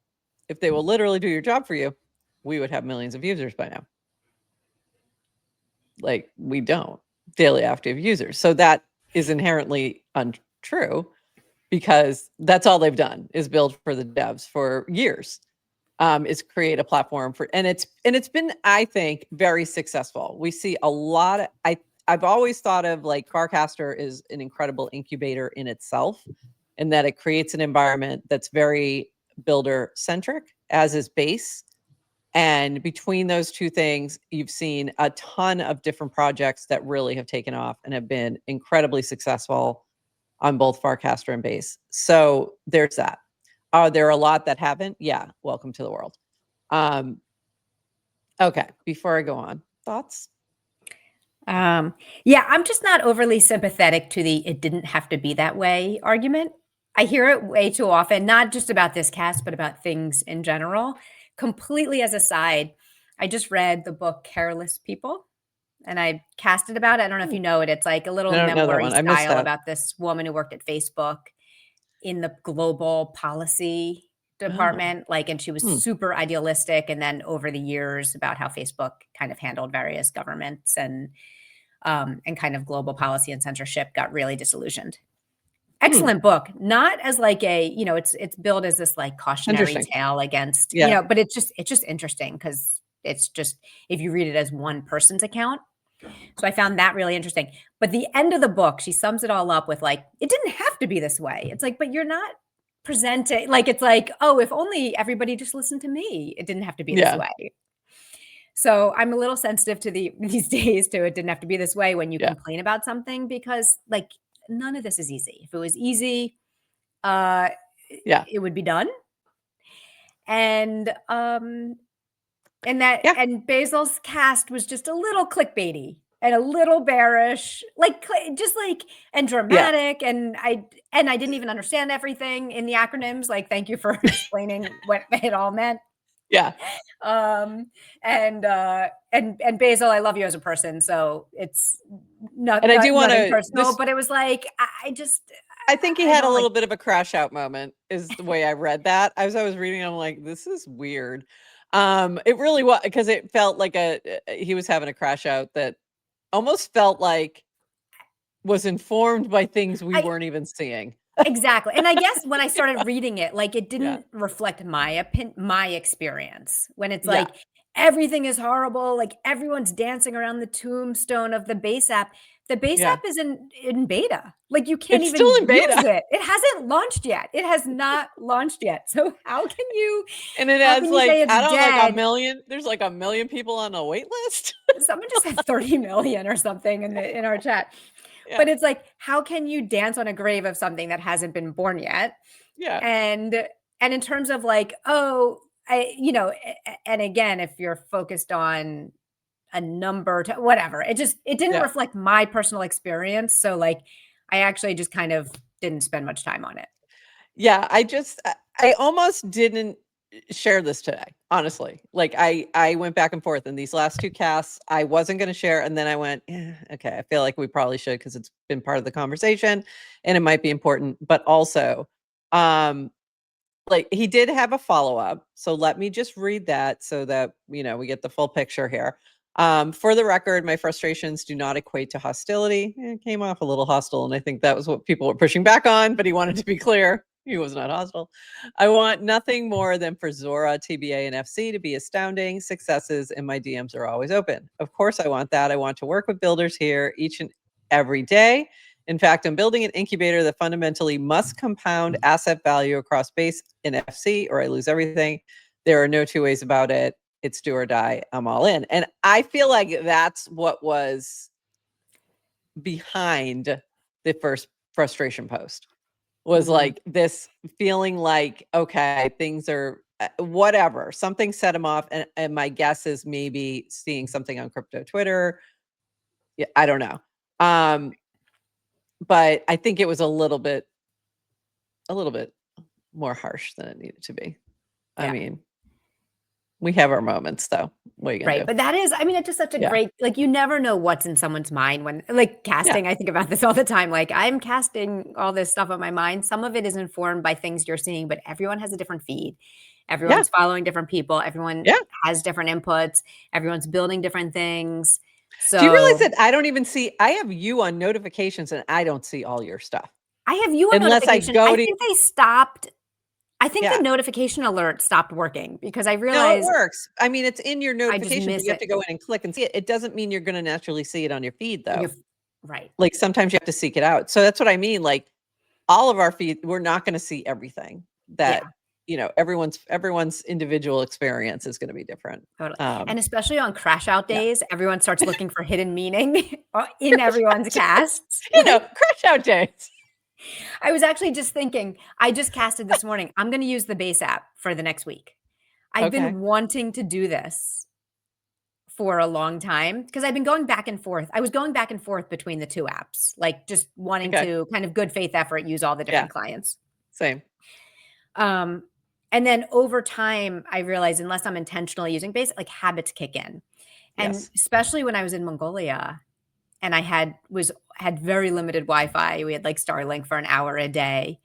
if they will literally do your job for you, we would have millions of users by now. Like, we don't. Daily active users. So that is inherently untrue because that's all they've done is build for the devs for years. Is create a platform for, and it's been, I think, very successful. We see a lot of, I've always thought of like Farcaster is an incredible incubator in itself, in that it creates an environment that's very builder centric, as is Base. And between those two things, you've seen a ton of different projects that really have taken off and have been incredibly successful on both Farcaster and Base. So there's that. Are there a lot that haven't? Yeah. Welcome to the world. Okay. Before I go on, thoughts? Yeah, I'm just not overly sympathetic to the "it didn't have to be that way" argument. I hear it way too often, not just about this cast, but about things in general. Completely as a side, I just read the book Careless People, and I casted about it. I don't know if you know it. It's like a little memoir style about this woman who worked at Facebook in the global policy department, and she was super idealistic. And then over the years, about how Facebook kind of handled various governments and kind of global policy and censorship, got really disillusioned. Excellent book. Not as like a, it's billed as this like cautionary tale against, but it's just interesting because it's just, if you read it as one person's account. So I found that really interesting. But the end of the book, she sums it all up with like, it didn't have to be this way. It's like, but you're not presenting, like, it's like, oh, if only everybody just listened to me, it didn't have to be this way. So I'm a little sensitive to these days to it didn't have to be this way when you complain about something, because like none of this is easy. If it was easy, it would be done. And and Basil's cast was just a little clickbaity and a little bearish, and dramatic. And I didn't even understand everything in the acronyms. Like, thank you for explaining what it all meant. Yeah. And Basil, I love you as a person. So it's not, and I do want to personal, but it was like, I think he had a little bit of a crash out moment is the way I read that. As I was reading, I'm like, this is weird. It really was, because it felt like he was having a crash out that almost felt like was informed by things we weren't even seeing. Exactly. And I guess when I started reading it, like it didn't reflect my experience, when it's like everything is horrible, like everyone's dancing around the tombstone of the base app. The base app is in beta. Like you can't even still in beta. use it. It hasn't launched yet. It has not launched yet. So how can you? And it has like, I don't know, like 1 million. There's like 1 million people on a wait list. Someone just said 30 million or something in our chat. Yeah. But it's like, how can you dance on a grave of something that hasn't been born yet? Yeah. And in terms of like, and again, if you're focused on a number to whatever, it didn't reflect my personal experience. So like, I actually just kind of didn't spend much time on it. Yeah. I almost didn't share this today, honestly. Like I went back and forth in these last 2 casts. I wasn't going to share, and then I went, okay, I feel like we probably should, because it's been part of the conversation and it might be important. But also, like he did have a follow-up, so let me just read that so that we get the full picture here. For the record, my frustrations do not equate to hostility. It came off a little hostile, and I think that was what people were pushing back on, but he wanted to be clear. He was not hostile. I want nothing more than for Zora, TBA, and FC to be astounding successes, and my DMs are always open. Of course I want that. I want to work with builders here each and every day. In fact, I'm building an incubator that fundamentally must compound asset value across base and FC, or I lose everything. There are no 2 ways about it. It's do or die. I'm all in. And I feel like that's what was behind the first frustration post, was like this feeling like, okay, things are whatever. Something set him off. And my guess is maybe seeing something on crypto Twitter. Yeah, I don't know. But I think it was a little bit more harsh than it needed to be. Yeah. I mean, we have our moments, though. What are you gonna do? But that is, I mean, it's just such a great, like, you never know what's in someone's mind when, like, casting. I think about this all the time. Like, I'm casting all this stuff on my mind. Some of it is informed by things you're seeing, but everyone has a different feed. Everyone's following different people. Everyone has different inputs. Everyone's building different things. So, do you realize that I don't even see? I have you on notifications, and I don't see all your stuff. I have you on notifications. I think they stopped. I think the notification alert stopped working, because I realized it works. I mean, it's in your notifications. You have to go in and click and see it. It doesn't mean you're going to naturally see it on your feed, though. Right. Like sometimes you have to seek it out. So that's what I mean. Like all of our feed, we're not going to see everything that. Everyone's individual experience is going to be different. Totally. And especially on crash out days, everyone starts looking for hidden meaning in everyone's casts. Crash out days. I was actually just thinking, I just casted this morning. I'm going to use the base app for the next week. I've been wanting to do this for a long time, because I've been going back and forth. I was going back and forth between the 2 apps, like just wanting to kind of good faith effort, use all the different clients. Same. And then over time, I realized unless I'm intentionally using base, like habits kick in. And especially when I was in Mongolia and I had very limited Wi-Fi, we had like Starlink for an hour a day.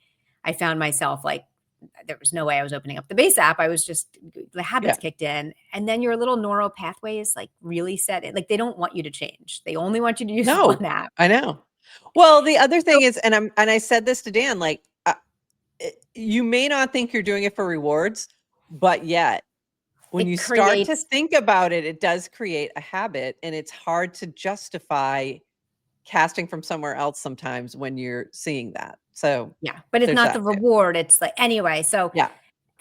I found myself like, there was no way I was opening up the base app. I was just, the habits kicked in. And then your little neural pathways like really set it. Like they don't want you to change. They only want you to use one app. I know. Well, the other thing is, and I said this to Dan, like, you may not think you're doing it for rewards, but yet when you start to think about it, it does create a habit, and it's hard to justify casting from somewhere else sometimes when you're seeing that. So but it's not the reward. It's like, anyway. So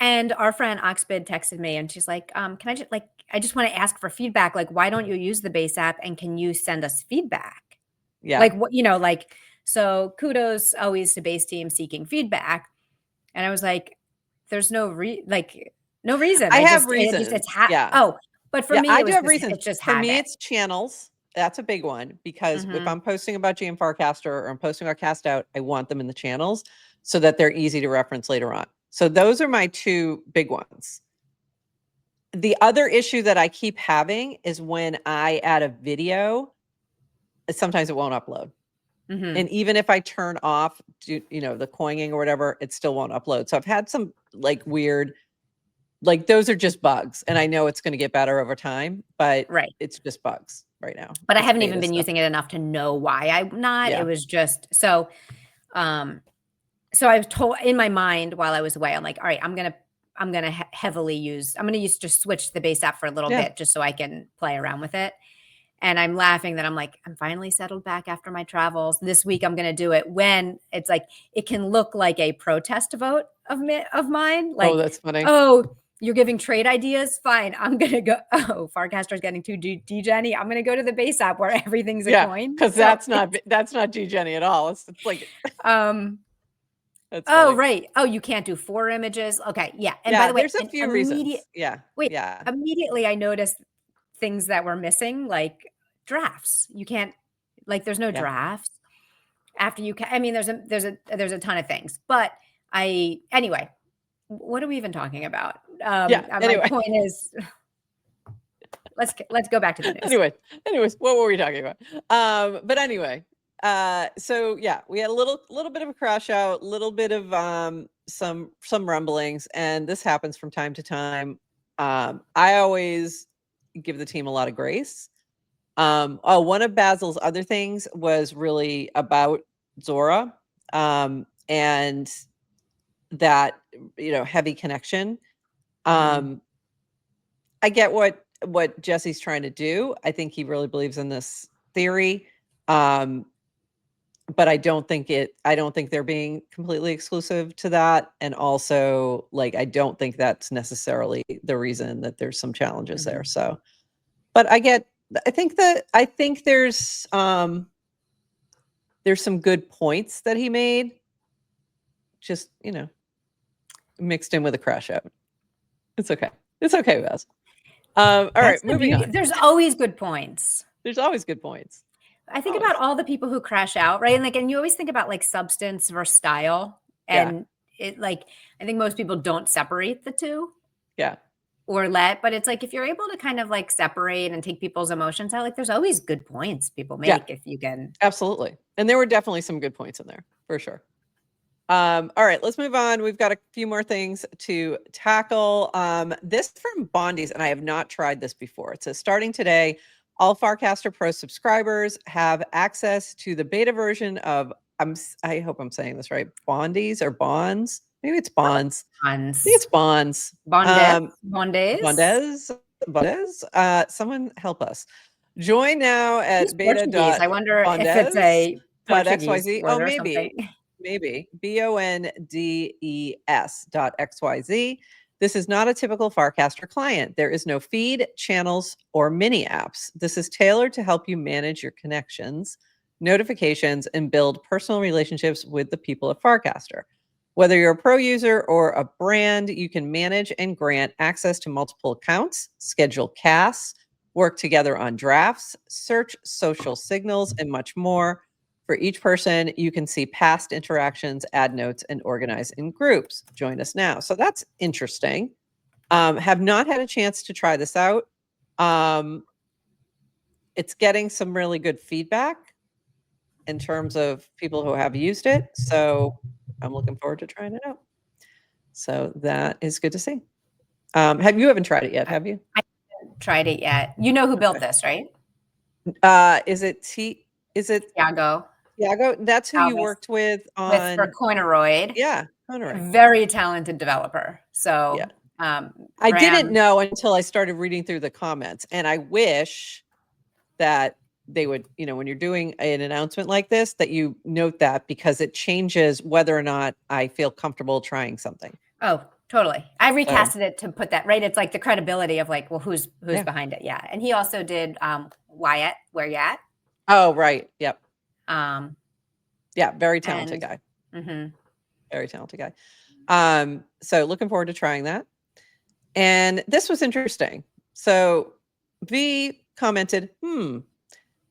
and our friend Oxbid texted me and she's like, can I just I just want to ask for feedback. Like, why don't you use the base app, and can you send us feedback? Like what, so kudos always to base team seeking feedback. And I was like, there's no reason. I have reasons. But for me, I do have reasons. It's just for me, it's channels. That's a big one, because if I'm posting about GM Farcaster or I'm posting about CastOut, I want them in the channels so that they're easy to reference later on. So those are my 2 big ones. The other issue that I keep having is when I add a video, sometimes it won't upload. And even if I turn off, the coining or whatever, it still won't upload. So I've had some like weird, like those are just bugs. And I know it's going to get better over time, but it's just bugs right now. But I haven't even been using it enough to know why I'm not. It was just so I was told in my mind while I was away, I'm like, all right, I'm going to heavily use, just switch the base app for a little bit just so I can play around with it. And I'm laughing that I'm like, I'm finally settled back after my travels. This week, I'm going to do it when it's like, it can look like a protest vote of mine. Like, oh, that's funny. Oh, you're giving trade ideas? Fine. I'm going to go. Oh, Farcaster's getting too D-Jenny. I'm going to go to the base app where everything's a coin. Because that's not D-Jenny at all. It's like, that's funny. Right. Oh, you can't do 4 images. Okay. Yeah. And by the way, there's a few reasons. Immediately I noticed things that were missing, like drafts. You can't, like, there's no drafts after you can. I mean, there's a ton of things, but anyway, what are we even talking about? My point is, let's go back to the news. Anyways, what were we talking about? But anyway, so yeah, we had a little bit of a crash out, little bit of some rumblings, and this happens from time to time. I always give the team a lot of grace. One of Basil's other things was really about Zora, and that, heavy connection. I get what Jesse's trying to do. I think he really believes in this theory. But I don't think they're being completely exclusive to that. And also, like, I don't think that's necessarily the reason that there's some challenges there. So, but I think there's some good points that he made, just, mixed in with a crash out. It's okay. It's okay, Baz. All right, moving on. There's always good points. There's always good points. I think about all the people who crash out, right? And you always think about like substance versus style. And I think most people don't separate the two. Yeah. But it's like, if you're able to kind of like separate and take people's emotions out, like there's always good points people make if you can. Absolutely. And there were definitely some good points in there for sure. All right, let's move on. We've got a few more things to tackle. This from Bondies, and I have not tried this before. It says, starting today, all Farcaster Pro subscribers have access to the beta version of, I hope I'm saying this right, Bondies or Bonds? Maybe it's Bonds. Bonds. I think it's Bonds. Bondes. Someone help us. Join now at beta. I wonder if it's a Portuguese XYZ. Oh, maybe bondes.xyz. This is not a typical Farcaster client. There is no feed, channels, or mini apps. This is tailored to help you manage your connections, notifications, and build personal relationships with the people at Farcaster. Whether you're a pro user or a brand, you can manage and grant access to multiple accounts, schedule casts, work together on drafts, search social signals, and much more. For each person, you can see past interactions, add notes, and organize in groups. Join us now. So that's interesting. Have not had a chance to try this out. It's getting some really good feedback in terms of people who have used it. So I'm looking forward to trying it out. So that is good to see. You haven't tried it yet, have you? I haven't tried it yet. You know who built this, right? Is it Thiago? Thiago, that's who you worked with for Coineroid. Yeah, Coineroid. Very talented developer. So I didn't know until I started reading through the comments, and I wish that they would, when you're doing an announcement like this, that you note that, because it changes whether or not I feel comfortable trying something. Oh, totally. I recasted it to put that right. It's like the credibility of like, well, who's behind it? Yeah. And he also did Wyatt, Where You At? Oh, right. Yep. Very talented guy. Very talented guy. So looking forward to trying that. And this was interesting. So V commented,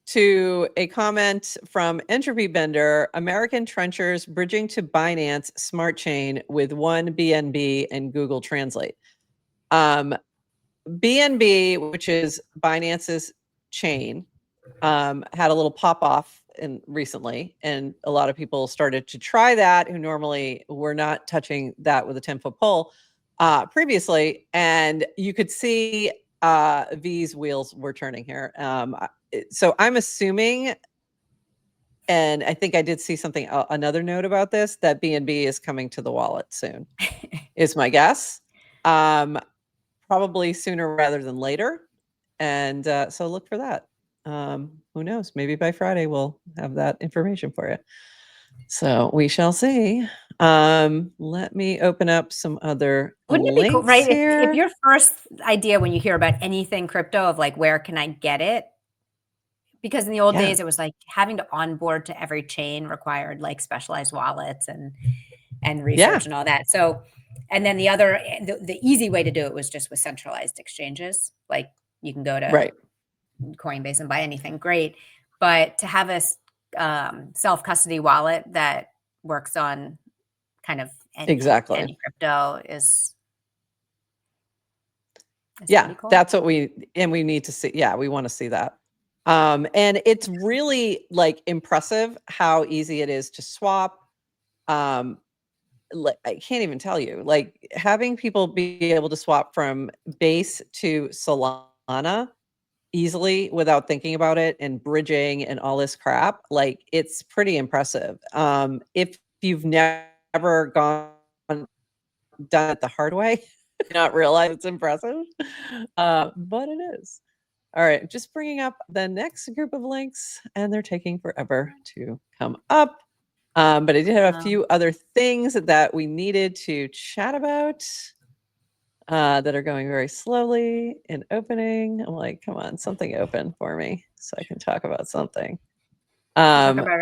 to a comment from Entropy Bender, American Trenchers bridging to Binance Smart Chain with one BNB and Google Translate. BNB, which is Binance's chain, had a little pop off recently, and a lot of people started to try that who normally were not touching that with a 10-foot pole previously, and you could see V's wheels were turning here. So I'm assuming, and I think I did see something, another note about this, that BNB is coming to the wallet soon, is my guess. Probably sooner rather than later. And so look for that. Who knows? Maybe by Friday we'll have that information for you. So we shall see. Let me open up some other Wouldn't it be cool, links right? here. If your first idea when you hear about anything crypto of like, where can I get it? Because in the old days, it was like having to onboard to every chain required like specialized wallets and research and all that. So, and then the easy way to do it was just with centralized exchanges. Like you can go to Coinbase and buy anything, great. But to have a self-custody wallet that works on kind of any crypto is pretty cool. That's what we need to see. Yeah, we want to see that. And it's really like impressive how easy it is to swap. I can't even tell you, like having people be able to swap from base to Solana easily without thinking about it, and bridging and all this crap, like it's pretty impressive. If you've never done it the hard way, not realize it's impressive, but it is. All right, just bringing up the next group of links, and they're taking forever to come up. But I did have a few other things that we needed to chat about that are going very slowly in opening. I'm like, come on, something open for me so I can talk about something. We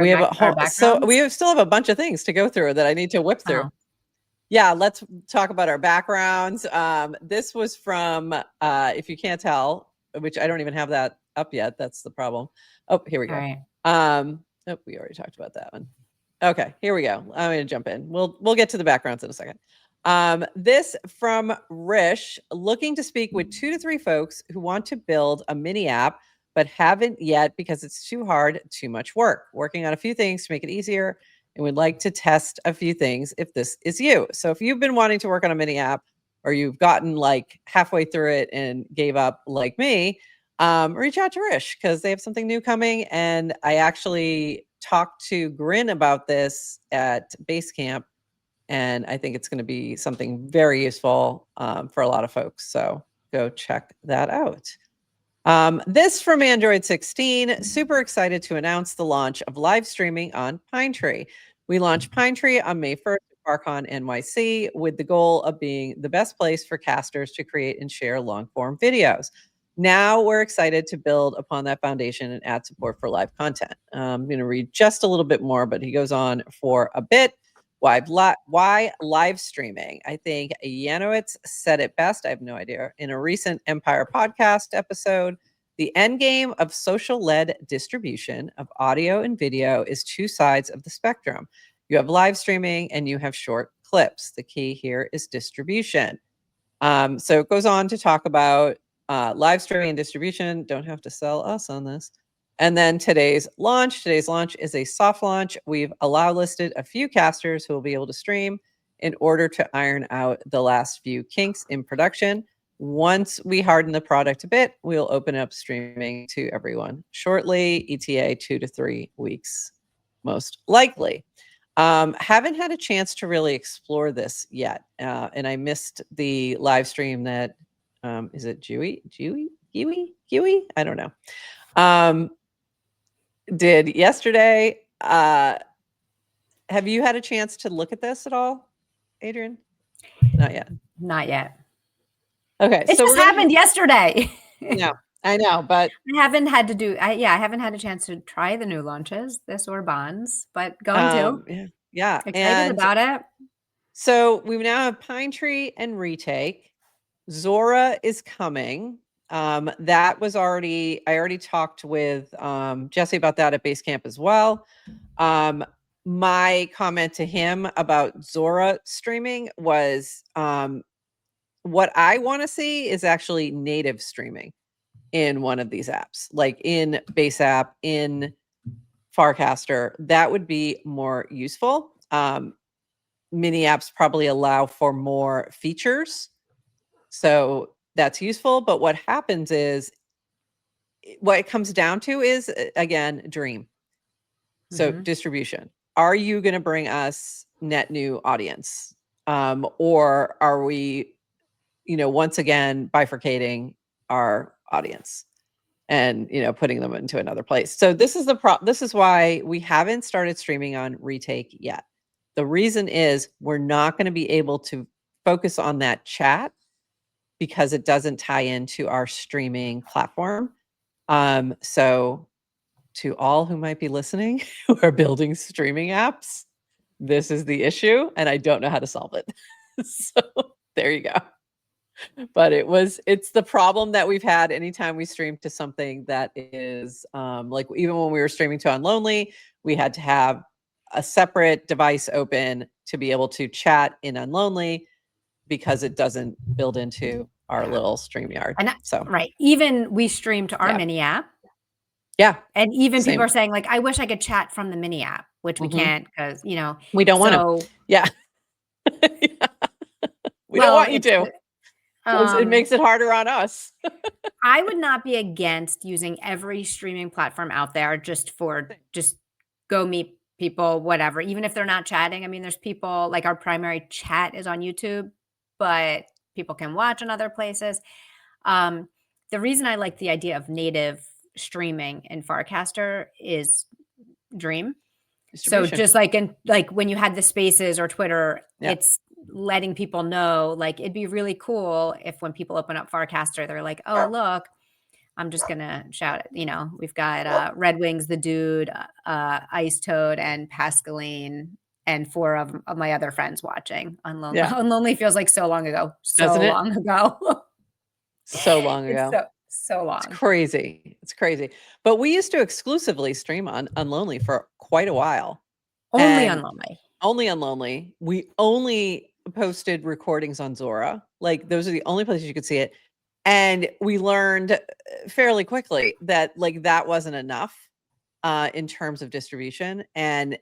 have still have a bunch of things to go through that I need to whip through. Yeah, let's talk about our backgrounds. This was from, if you can't tell, which I don't even have that up yet. That's the problem. Oh, here we go. We already talked about that one. Okay, here we go. I'm going to jump in. We'll get to the backgrounds in a second. This from Rish, looking to speak with 2 to 3 folks who want to build a mini app, but haven't yet because it's too hard, too much work. Working on a few things to make it easier, and would like to test a few things if this is you. So if you've been wanting to work on a mini app, or you've gotten like halfway through it and gave up like me, reach out to Rish because they have something new coming. And I actually talked to Grin about this at Basecamp, and I think it's going to be something very useful for a lot of folks. So go check that out. This from Android 16, super excited to announce the launch of live streaming on Pinetree. We launched Pinetree on May 1st at Farcaster NYSE with the goal of being the best place for casters to create and share long-form videos. Now we're excited to build upon that foundation and add support for live content. I'm going to read just a little bit more, but he goes on for a bit. Why live streaming? I think Yanowitz said it best. I have no idea. In a recent Empire podcast episode, the end game of social-led distribution of audio and video is 2 sides of the spectrum. You have live streaming and you have short clips. The key here is distribution. So it goes on to talk about live streaming and distribution. Don't have to sell us on this. And then today's launch is a soft launch. We've listed a few casters who will be able to stream in order to iron out the last few kinks in production. Once we harden the product a bit, we'll open up streaming to everyone shortly, ETA 2 to 3 weeks, most likely. Haven't had a chance to really explore this yet. And I missed the live stream that, is it Huey? I don't know. Did yesterday. Have you had a chance to look at this at all, Adrian? Not yet. Not yet. Okay. It just happened yesterday. No, I know, but I haven't had to do. I haven't had a chance to try the new launches, this or bonds, but going to. Yeah. Excited about it. So we now have Pinetree and Retake. Zora is coming. That was I already talked with Jesse about that at Basecamp as well. My comment to him about Zora streaming was what I want to see is actually native streaming in one of these apps, like in Base App, in Farcaster, that would be more useful. Mini apps probably allow for more features, so that's useful. But what happens is, what it comes down to is, again, dream. So distribution. Are you going to bring us net new audience? Or are we, once again, bifurcating our audience and, putting them into another place? So this is this is why we haven't started streaming on Retake yet. The reason is we're not going to be able to focus on that chat because it doesn't tie into our streaming platform. So to all who might be listening who are building streaming apps, this is the issue, and I don't know how to solve it. So there you go. But it's the problem that we've had anytime we stream to something that is like, even when we were streaming to Unlonely, we had to have a separate device open to be able to chat in Unlonely because it doesn't build into our little StreamYard. And so right, even we stream to our mini app. Yeah. And even Same. people are saying, like, I wish I could chat from the mini app, which we can't because, we don't want to. Yeah. We don't want you to. It makes it harder on us. I would not be against using every streaming platform out there just go meet people, whatever, even if they're not chatting. I mean, there's people, like, our primary chat is on YouTube, but people can watch in other places. The reason I like the idea of native streaming in Farcaster is dream. So just like when you had the Spaces or Twitter, it's letting people know, like, it'd be really cool if when people open up Farcaster, they're like, oh, look, I'm just gonna shout it. We've got Red Wings, the Dude, Ice Toad, and Pascaline, and 4 of my other friends watching. Unlonely. Unlonely feels like so long ago. So long ago. So long ago. So long. It's crazy. It's crazy. But we used to exclusively stream on Unlonely for quite a while. Only Unlonely. Only Unlonely. We only posted recordings on Zora. Like, those are the only places you could see it. And we learned fairly quickly that, like, that wasn't enough in terms of distribution. And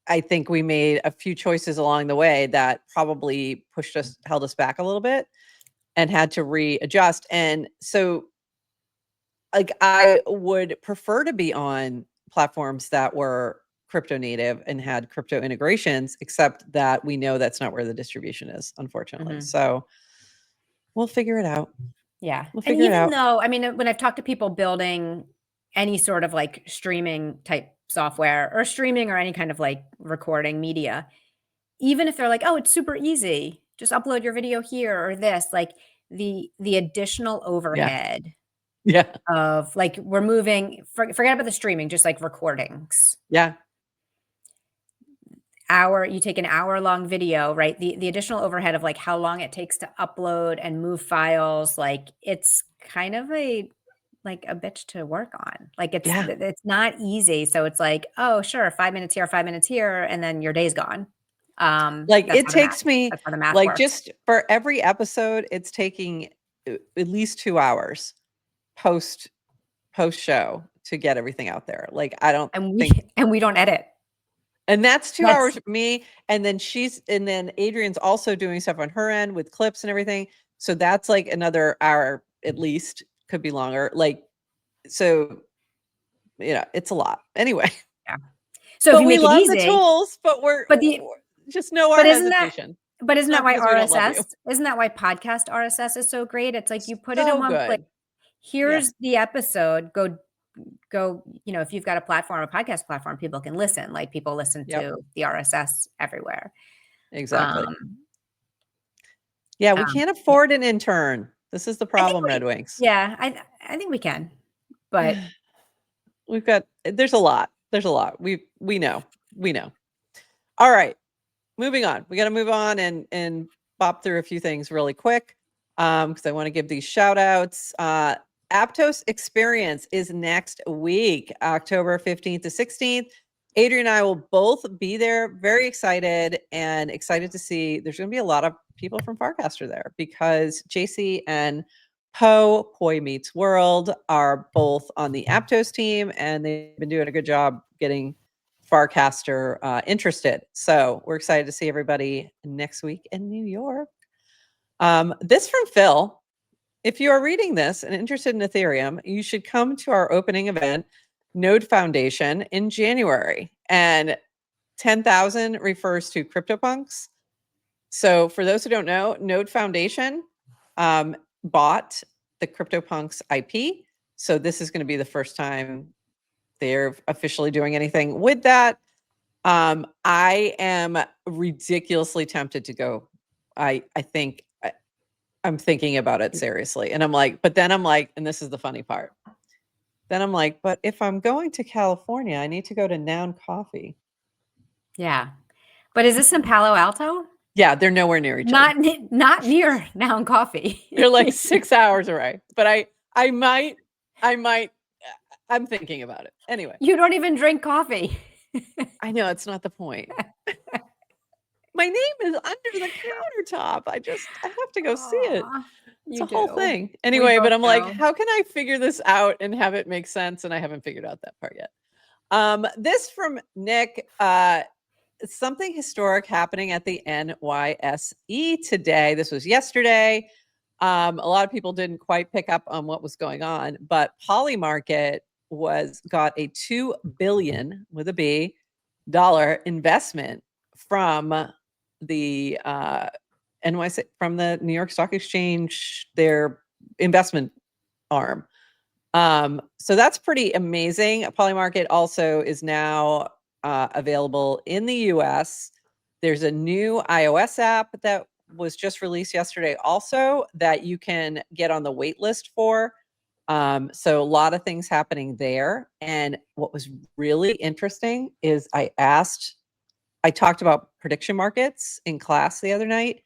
I think we made a few choices along the way that probably held us back a little bit and had to readjust. And so, like, I would prefer to be on platforms that were crypto native and had crypto integrations, except that we know that's not where the distribution is, unfortunately. So we'll figure it out. Yeah. We'll figure it out. Though, I mean, when I've talked to people building any sort of like streaming type software or streaming or any kind of like recording media, even if they're like, oh, it's super easy, just upload your video here or this, like the additional overhead of, like, we're moving, forget about the streaming, just like recordings. You take an hour-long video, right? The additional overhead of, like, how long it takes to upload and move files, like, it's kind of a bitch to work on. Like, it's not easy. So it's like, oh, sure, 5 minutes here, 5 minutes here, and then your day's gone. Like, it takes me, that's how the math like, works. just for every episode, it's taking at least 2 hours post show to get everything out there. Like, I don't think, and we don't edit. and that's 2 hours for me. And then Adrian's also doing stuff on her end with clips and everything. So that's like another hour at least, could be longer. Like, so, it's a lot. Anyway. Yeah. So if you make it easy, the tools, but just know our hesitation. Isn't that why RSS? Isn't that why podcast RSS is so great? It's like you put it in one place. Here's the episode. Go. If you've got a podcast platform, people can listen. Like, people listen to the RSS everywhere. Exactly. We can't afford an intern. This is the problem, Red Wings. Yeah, I think we can, but there's a lot. We know. All right, moving on. We got to move on and bop through a few things really quick because I want to give these shout outs. Aptos Experience is next week, October 15th to 16th. Adrian and I will both be there. Very excited to see there's going to be a lot of people from Farcaster there because JC and Poi Meets World are both on the Aptos team, and they've been doing a good job getting Farcaster interested. So we're excited to see everybody next week in New York. This from Phil. If you are reading this and interested in Ethereum, you should come to our opening event, Node Foundation, in January. And 10,000 refers to CryptoPunks. So for those who don't know, Node Foundation bought the CryptoPunks IP. So this is going to be the first time they're officially doing anything with that. I am ridiculously tempted to go. I think I'm thinking about it seriously. And I'm like, but then I'm like, and this is the funny part. Then I'm like, but if I'm going to California, I need to go to Noun Coffee. Yeah. But is this in Palo Alto? Yeah, they're nowhere near each other. Not near Noun Coffee. They're like 6 hours away. But I might, I'm thinking about it. Anyway. You don't even drink coffee. I know, it's not the point. My name is under the countertop. I have to go see it. It's a whole thing. Anyway, but I'm like, how can I figure this out and have it make sense? And I haven't figured out that part yet. This from Nick, something historic happening at the NYSE today. This was yesterday. A lot of people didn't quite pick up on what was going on, but Polymarket got a $2 billion with a B investment from the NYSE, from the New York Stock Exchange, their investment arm. So that's pretty amazing. Polymarket also is now available in the US. There's a new iOS app that was just released yesterday also that you can get on the wait list for. So a lot of things happening there. And what was really interesting is I talked about prediction markets in class the other night,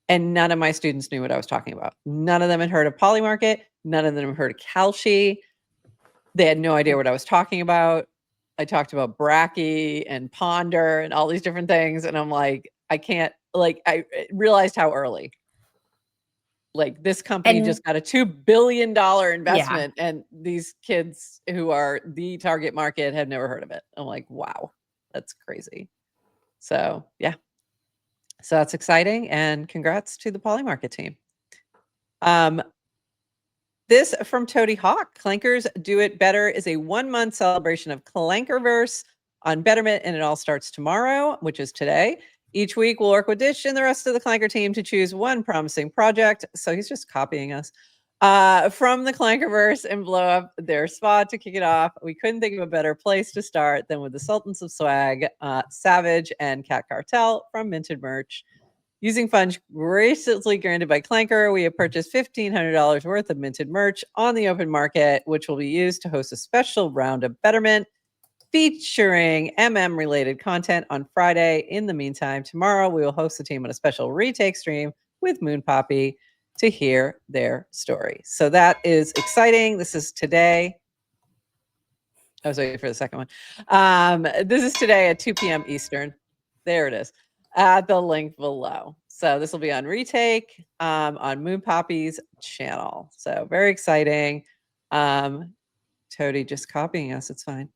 and none of my students knew what I was talking about. None of them had heard of Polymarket. None of them had heard of Kalshi. They had no idea what I was talking about. I talked about Bracky and Ponder and all these different things. And I'm like, I realized how early. Like, this company just got a $2 billion investment, and these kids who are the target market have never heard of it. I'm like, wow, that's crazy. So yeah, so that's exciting, and congrats to the Polymarket team. This from Toady Hawk. Clankers Do It Better is a 1-month celebration of Clankerverse on Betterment, and it all starts tomorrow, which is today. Each week, we'll work with Dish and the rest of the Clanker team to choose one promising project. So he's just copying us from the Clankerverse and blow up their spot to kick it off. We couldn't think of a better place to start than with the Sultans of Swag, Savage, and Cat Cartel from Minted Merch. Using funds graciously granted by Clanker, we have purchased $1,500 worth of minted merch on the open market, which will be used to host a special round of Betterment featuring MM-related content on Friday. In the meantime, tomorrow we will host the team on a special retake stream with Moon Poppy to hear their story. So that is exciting. This is today. I was waiting for the second one. This is today at 2 p.m. Eastern. There it is. At the link below. So this will be on retake on Moon Poppy's channel. So very exciting. Toady just copying us. It's fine.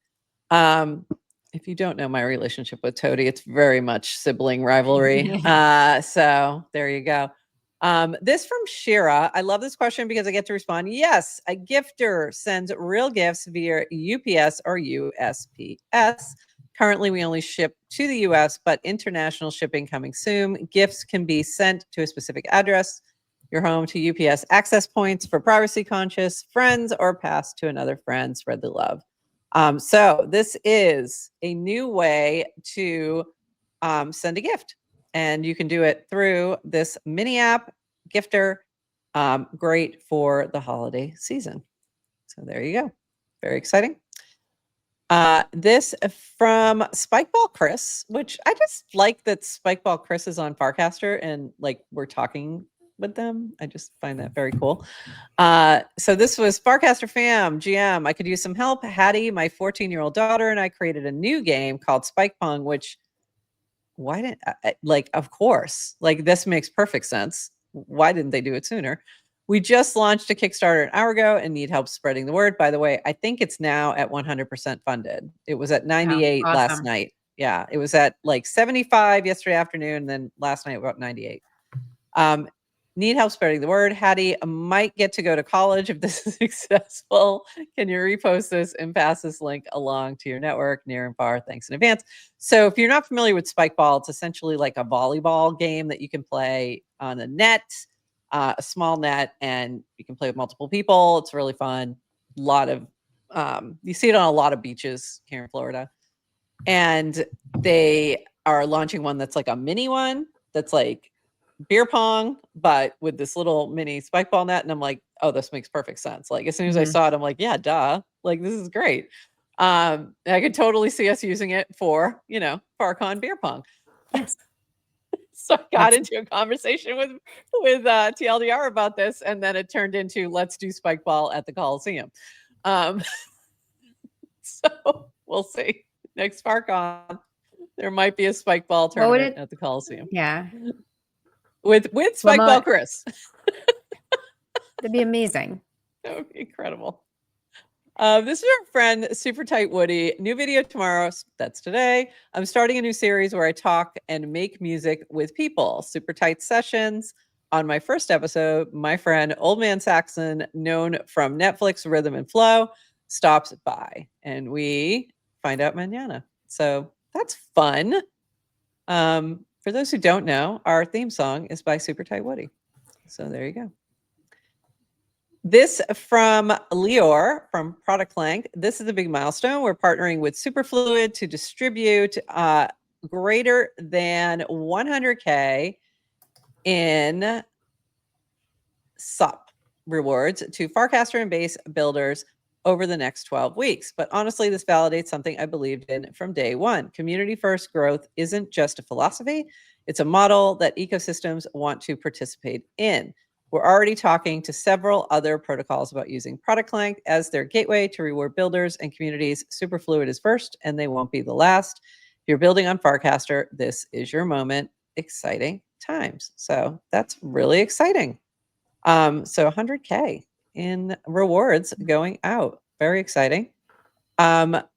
If you don't know my relationship with Toady, it's very much sibling rivalry. So there you go. This from Shira. I love this question because I get to respond. Yes, a gifter sends real gifts via UPS or USPS. Currently, we only ship to the US, but international shipping coming soon. Gifts can be sent to a specific address, your home, to UPS access points for privacy-conscious friends, or pass to another friend. Spread the love. So this is a new way to send a gift, and you can do it through this mini app, Giftr. Great for the holiday season. So there you go. Very exciting. This from Spikeball Chris, which I just like that Spikeball Chris is on Farcaster and like we're talking with them. I just find that very cool. So this was Farcaster fam, GM. I could use some help. Hattie, my 14-year-old daughter, and I created a new game called Spikepong, which why didn't of course, like this makes perfect sense. Why didn't they do it sooner? We just launched a Kickstarter an hour ago and need help spreading the word. By the way, I think it's now at 100% funded. It was at 98 last night. Yeah, it was at like 75 yesterday afternoon, and then last night about 98. Need help spreading the word. Hattie might get to go to college if this is successful. Can you repost this and pass this link along to your network near and far? Thanks in advance. So if you're not familiar with Spikeball, it's essentially like a volleyball game that you can play on a net, a small net, and you can play with multiple people. It's really fun. A lot of, you see it on a lot of beaches here in Florida. And they are launching one that's like a mini one that's like beer pong, but with this little mini spike ball net. And I'm like, oh, this makes perfect sense. Like as soon as I saw it, I'm like, yeah, duh. Like this is great. I could totally see us using it for, Farcon beer pong. Yes. So I got into a conversation with TLDR about this, and then it turned into let's do spike ball at the Coliseum. So we'll see. Next Farcon, there might be a spike ball tournament at the Coliseum. Yeah. With spike ball Chris. That'd be amazing. That would be incredible. This is our friend Super Tight Woody. New video tomorrow. That's today. I'm starting a new series where I talk and make music with people. Super Tight Sessions. On my first episode, my friend Old Man Saxon, known from Netflix Rhythm and Flow, stops by and we find out mañana. So that's fun. For those who don't know, our theme song is by Super Tight Woody. So there you go. This from Lior from ProductClank. This is a big milestone. We're partnering with Superfluid to distribute greater than 100K in SUP rewards to Farcaster and base builders over the next 12 weeks. But honestly, this validates something I believed in from day one. Community first growth isn't just a philosophy. It's a model that ecosystems want to participate in. We're already talking to several other protocols about using ProductClank as their gateway to reward builders and communities. Superfluid is first, and they won't be the last. If you're building on Farcaster, this is your moment. Exciting times. So that's really exciting. So 100K in rewards going out. Very exciting.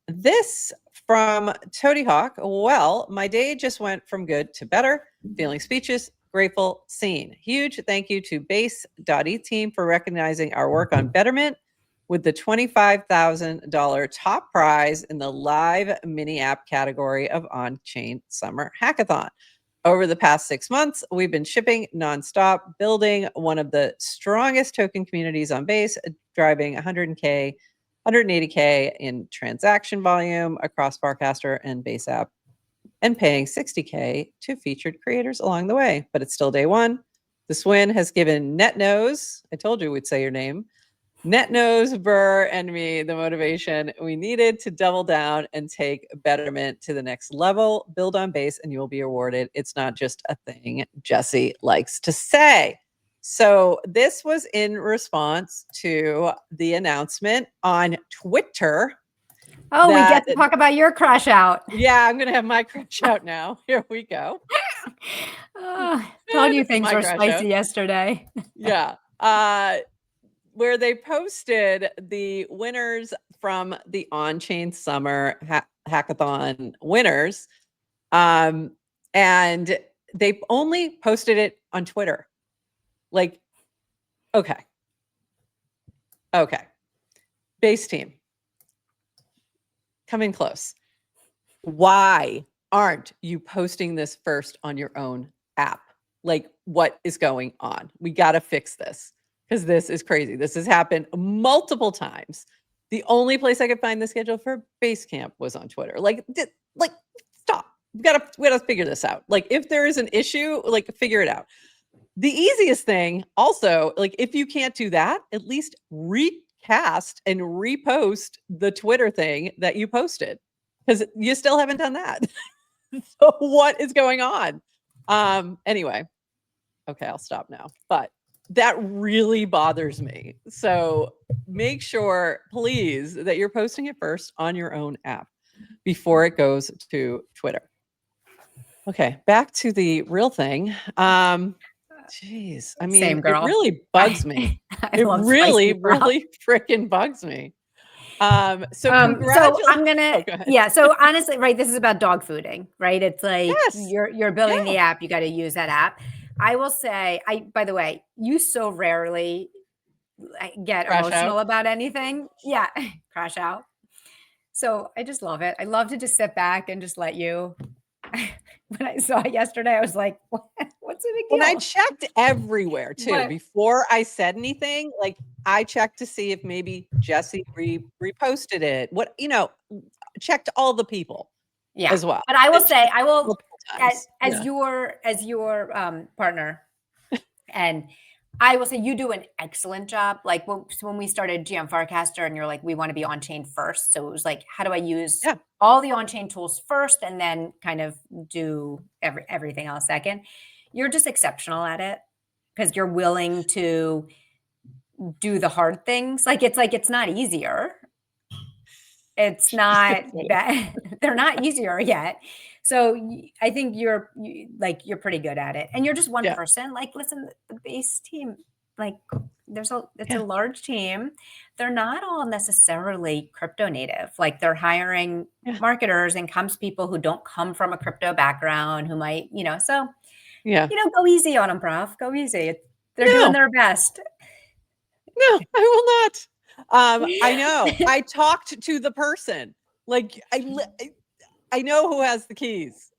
This from Toady Hawk. Well, my day just went from good to better. Feeling speechless, grateful, seen. Huge thank you to base.e team for recognizing our work on betterment with the $25,000 top prize in the live mini app category of On-Chain Summer Hackathon. Over the past 6 months, we've been shipping nonstop, building one of the strongest token communities on Base, driving 180K in transaction volume across Farcaster and Base app, and paying 60K to featured creators along the way. But it's still day one. This win has given NetNose, I told you we'd say your name, NetNose, Burr, and me the motivation we needed to double down and take betterment to the next level. Build on Base and you will be awarded. It's not just a thing Jesse likes to say. So this was in response to the announcement on Twitter. Oh, we get to talk about your crash out. Yeah, I'm going to have my crash out now. Here we go. Told you things were spicy yesterday. Yeah. Where they posted the winners from the On-Chain Summer Hackathon winners. And they only posted it on Twitter. Like, okay. Base team. Come in close. Why aren't you posting this first on your own app? Like, what is going on? We got to fix this. Because this is crazy. This has happened multiple times. The only place I could find the schedule for Basecamp was on Twitter. Like, stop. We gotta figure this out. Like, if there is an issue, like, figure it out. The easiest thing, also, like, if you can't do that, at least recast and repost the Twitter thing that you posted, because you still haven't done that. So what is going on? Anyway, okay, I'll stop now. But that really bothers me. So make sure, please, that you're posting it first on your own app before it goes to Twitter. Okay, back to the real thing. Jeez. I mean, Same girl. it really bugs me. I It love really, spicy broth. really freaking bugs me. So So congratulations. I'm gonna, Oh, go ahead. yeah. So honestly, right, this is about dog fooding, right? It's like Yes. you're building the app, you got to use that app. I will say, by the way, you so rarely get Crash emotional out. about anything. Yeah, crash out. So I just love it. I love to just sit back and just let you. When I saw it yesterday, I was like, what's the big deal? And I checked everywhere too. Before I said anything, like I checked to see if maybe Jesse reposted it. What, checked all the people as well. But I will say, I will, as Yeah. your partner, and I will say you do an excellent job. Like when we started GM Farcaster and you're like, we want to be on chain first. So it was like, how do I use all the on chain tools first and then kind of do everything else second? You're just exceptional at it because you're willing to do the hard things. It's not easier. It's not bad. They're not easier yet. So I think you're pretty good at it, and you're just one person. Like, listen, the base team, like, it's a large team. They're not all necessarily crypto native. Like, they're hiring marketers and comes people who don't come from a crypto background, who might, so go easy on them, prof. Go easy. They're doing their best. No, I will not. I know. I talked to the person. Like I know who has the keys.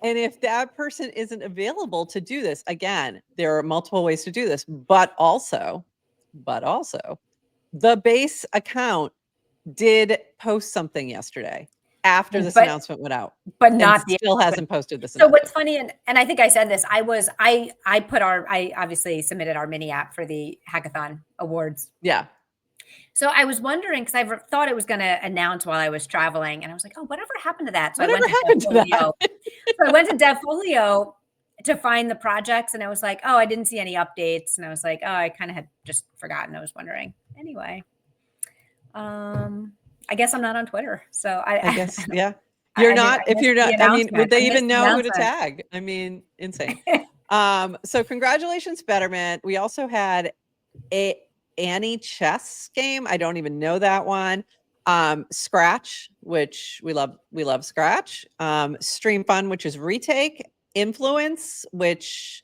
And if that person isn't available to do this, again, there are multiple ways to do this, but also the base account did post something yesterday after this announcement went out, but not still hasn't posted this. So what's funny, and I think I said this, I obviously submitted our mini app for the hackathon awards. Yeah. So I was wondering, because I thought it was going to announce while I was traveling, and I was like, oh, whatever happened to that? So whatever happened to that? So I went to DevFolio to find the projects, and I was like, oh, I didn't see any updates. And I was like, oh, I kind of had just forgotten. I was wondering. Anyway, I guess I'm not on Twitter. So I guess, yeah. You're not, if you're not, I mean, would they even know who to tag? I mean, insane. So congratulations, Betterment. We also had Annie chess game. I don't even know that one. Scratch, which we love Scratch. Stream Fun, which is retake. Influence, which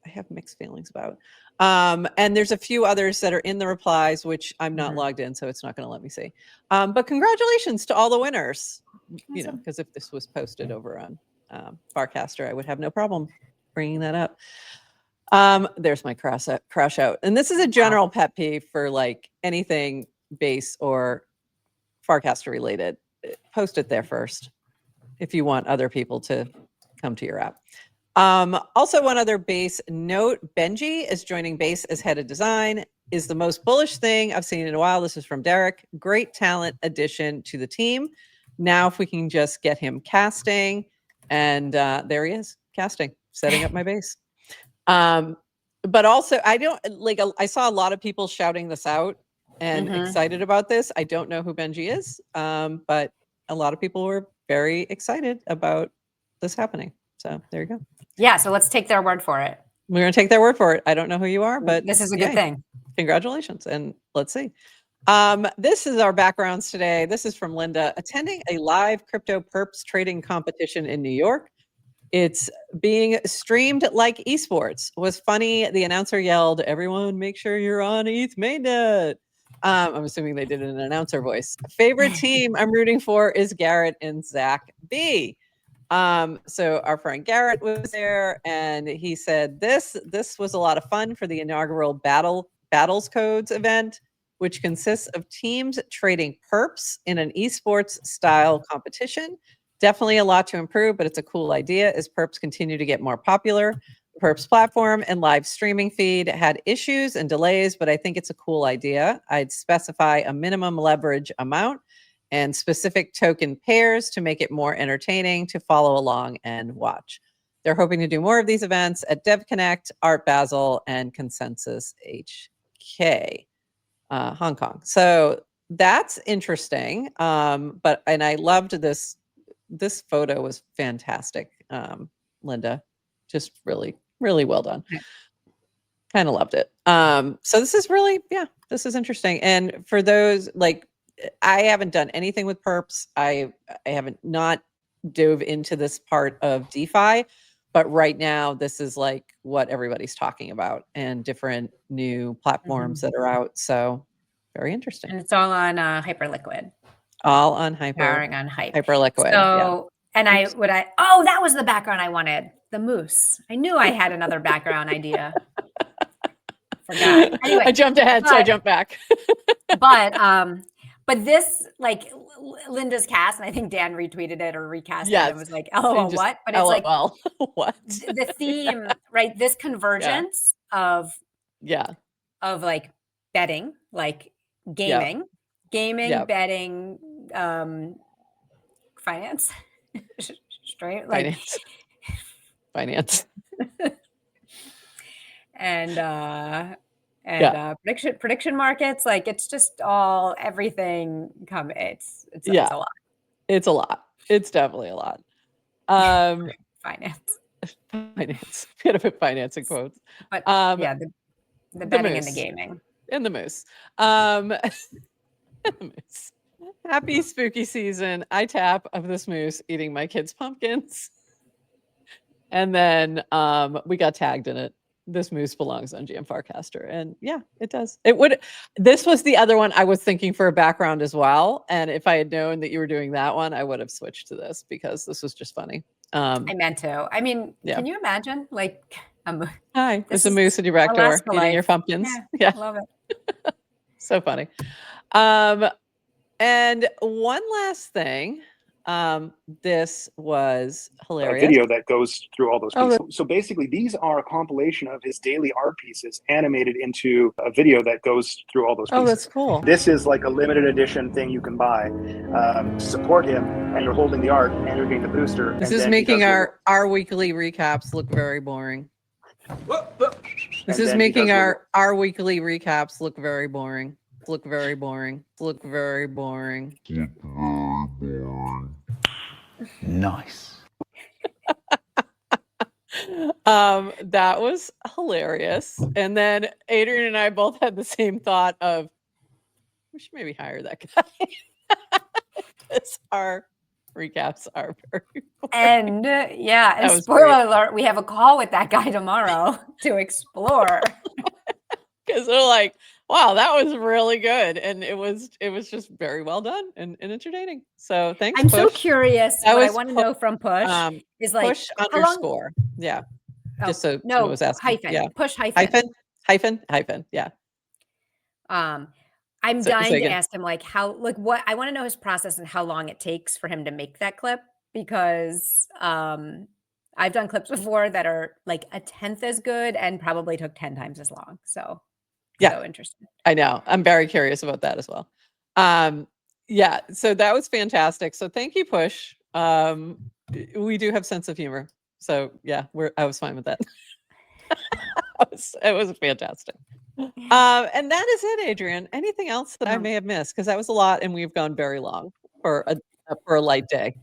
I have mixed feelings about. And there's a few others that are in the replies, which I'm not logged in, so it's not going to let me see. But congratulations to all the winners. Awesome. Because if this was posted over on Farcaster, I would have no problem bringing that up. There's my crash out. And this is a general pet peeve for like anything base or Farcaster related. Post it there first if you want other people to come to your app. Also, one other base note, Benji is joining base as head of design, is the most bullish thing I've seen in a while. This is from Derek. Great talent addition to the team. Now, if we can just get him casting, and there he is, casting, setting up my base. But also, I saw a lot of people shouting this out and excited about this. I don't know who Benji is, but a lot of people were very excited about this happening. So there you go. Yeah, so let's take their word for it. We're going to take their word for it. I don't know who you are, but this is a good thing. Congratulations. And let's see. This is our backgrounds today. This is from Linda. Attending a live crypto perps trading competition in New York. It's being streamed like esports. Was funny. The announcer yelled, everyone make sure you're on ETH mainnet. I'm assuming they did it in an announcer voice. Favorite team I'm rooting for is Garrett and Zach B. So our friend Garrett was there, and he said this was a lot of fun for the inaugural Battles Codes event, which consists of teams trading perps in an esports style competition. Definitely a lot to improve, but it's a cool idea as perps continue to get more popular. Perps platform and live streaming feed had issues and delays, but I think it's a cool idea. I'd specify a minimum leverage amount and specific token pairs to make it more entertaining to follow along and watch. They're hoping to do more of these events at DevConnect, Art Basel, and Consensus HK, Hong Kong. So that's interesting. And I loved this. This photo was fantastic, Linda. Just really, really well done. Kind of loved it. So this is really, this is interesting. And for those, like, I haven't done anything with perps. I haven't not dove into this part of DeFi, but right now this is like what everybody's talking about and different new platforms that are out. So very interesting. And it's all on Hyperliquid. All on Powering on Hype. Hyperliquid. So, and oh, that was the background I wanted. The moose. I knew I had another background idea. Forgot. Anyway, I jumped ahead, so I jumped back. But this, like Linda's cast, and I think Dan retweeted it or recast it and was like, "LOL, what?" But it's like, what? The theme, right? This convergence of like betting, like gaming, betting, finance, straight, like finance, and prediction markets. Like it's just all everything come. It's a lot. It's a lot. It's definitely a lot. Finance. We had to put finance in quotes. But the betting and the gaming. And the moose. The moose. Happy spooky season. I tap of this moose eating my kids' pumpkins. And then we got tagged in it. This moose belongs on GM Farcaster. And yeah, it does. It would. This was the other one I was thinking for a background as well. And if I had known that you were doing that one, I would have switched to this because this was just funny. I meant to. I mean, can you imagine? Like, hi, there's a moose in your back door eating your pumpkins. Yeah, love it. So funny. And one last thing. This was hilarious. A video that goes through all those pieces. So basically, these are a compilation of his daily art pieces animated into a video that goes through all those pieces. Oh, that's cool. This is like a limited edition thing you can buy. Support him, and you're holding the art, and you're getting the booster. This is making our weekly recaps look very boring. This is making our weekly recaps look very boring. Look very boring. Look very boring. Nice. That was hilarious. And then Adrian and I both had the same thought of we should maybe hire that guy. Because our recaps are very boring. And and spoiler alert, we have a call with that guy tomorrow to explore. Because they're like, wow, that was really good. And it was just very well done and entertaining. So thanks. I'm Push. so curious. What I want to know from Push is like Push underscore. Yeah. Oh, just so no, was asking. hyphen. Yeah. Push hyphen. Hyphen. Yeah. I'm dying to ask him like how, like what I want to know his process and how long it takes for him to make that clip, because I've done clips before that are like a 10th as good and probably took 10 times as long. So so interesting. I know. I'm very curious about that as well. So that was fantastic. So thank you, Push. We do have sense of humor. So yeah, I was fine with that. It was fantastic. And that is it, Adrian. Anything else that I may have missed? Because that was a lot and we've gone very long for a light day.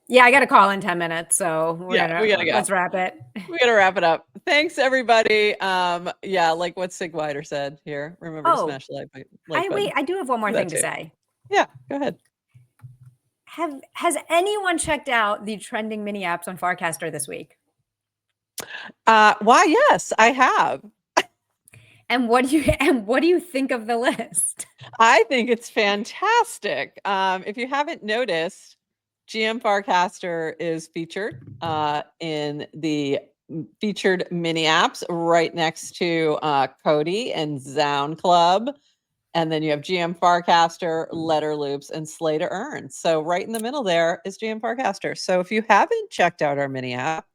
Yeah, I got to call in 10 minutes, so we gotta go. Let's wrap it. We got to wrap it up. Thanks, everybody. Like what Sig Wider said here. Remember to smash the like button. I do have one more thing to say. Yeah, go ahead. Has anyone checked out the trending mini apps on Farcaster this week? Why, yes, I have. And what do you think of the list? I think it's fantastic. If you haven't noticed, GM Farcaster is featured in the featured mini apps right next to Cody and Zound Club. And then you have GM Farcaster, Letter Loops, and Slay to Earn. So right in the middle there is GM Farcaster. So if you haven't checked out our mini app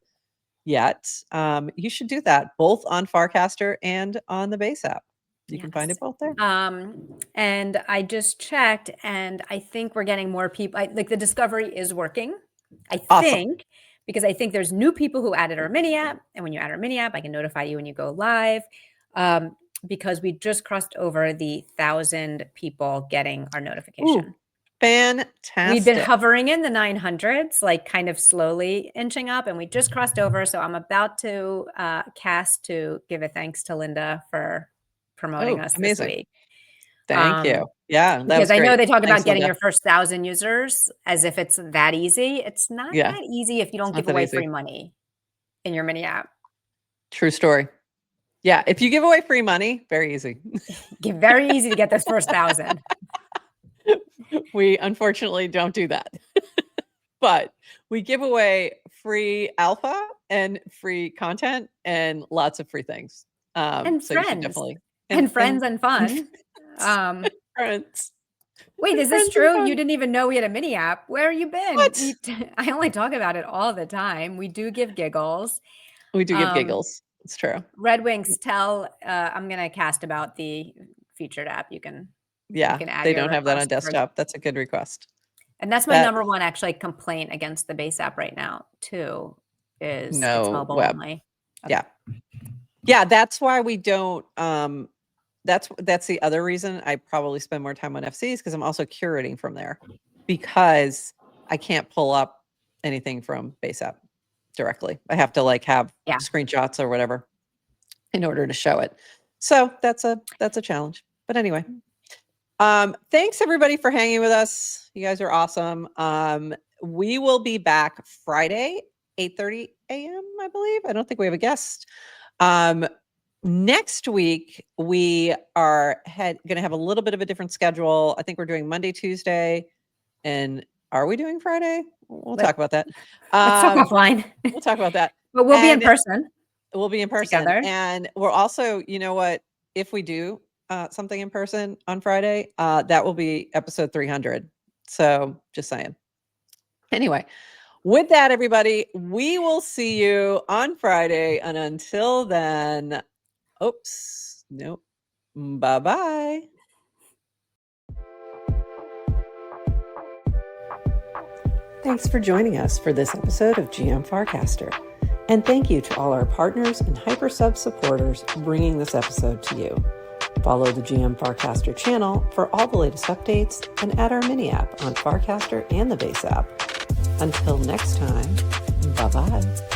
yet, you should do that, both on Farcaster and on the base app. You can find it both there. And I just checked, and I think we're getting more people. Like the discovery is working. I think because I think there's new people who added our mini app, and when you add our mini app, I can notify you when you go live. Because we just crossed over the 1,000 people getting our notification. Ooh, Fantastic. We've been hovering in the 900s, like kind of slowly inching up, and we just crossed over. So I'm about to cast to give a thanks to Linda for promoting us this week. Thank you. Yeah, that because was I know great. they talk Thanks, about getting Linda. your first 1,000 users as if it's that easy. It's not Yeah. that easy if you don't give away free money in your mini app. True story. Yeah, if you give away free money, very easy. Very easy to get this first 1,000. We unfortunately don't do that. But we give away free alpha and free content and lots of free things. And so you should friends. definitely And friends and fun. Friends. Wait, is this true? You didn't even know we had a mini app. Where have you been? What? I only talk about it all the time. We do give giggles. We do give giggles. It's true. Red Wings, I'm going to cast about the featured app. You can add they your don't have that on request desktop. That's a good request. And that's my number one actually complaint against the base app right now too, is it's mobile web. only. Okay. Yeah, that's why we don't that's the other reason I probably spend more time on FCs, because I'm also curating from there, because I can't pull up anything from base app directly. I have to like have screenshots or whatever in order to show it. So that's a challenge. But anyway, thanks everybody for hanging with us. You guys are awesome. We will be back Friday, 8:30 a.m. I believe. I don't think we have a guest. Next week, we are going to have a little bit of a different schedule. I think we're doing Monday, Tuesday, and are we doing Friday? We'll talk about that. Let's talk offline. We'll talk about that. But we'll be in person. We'll be in person. Together. And we're also, you know what, if we do something in person on Friday, that will be episode 300. So just saying. Anyway, with that, everybody, we will see you on Friday. And until then, oops, nope. Bye-bye. Thanks for joining us for this episode of GM Farcaster. And thank you to all our partners and Hypersub supporters bringing this episode to you. Follow the GM Farcaster channel for all the latest updates and add our mini app on Farcaster and the base app. Until next time, bye-bye.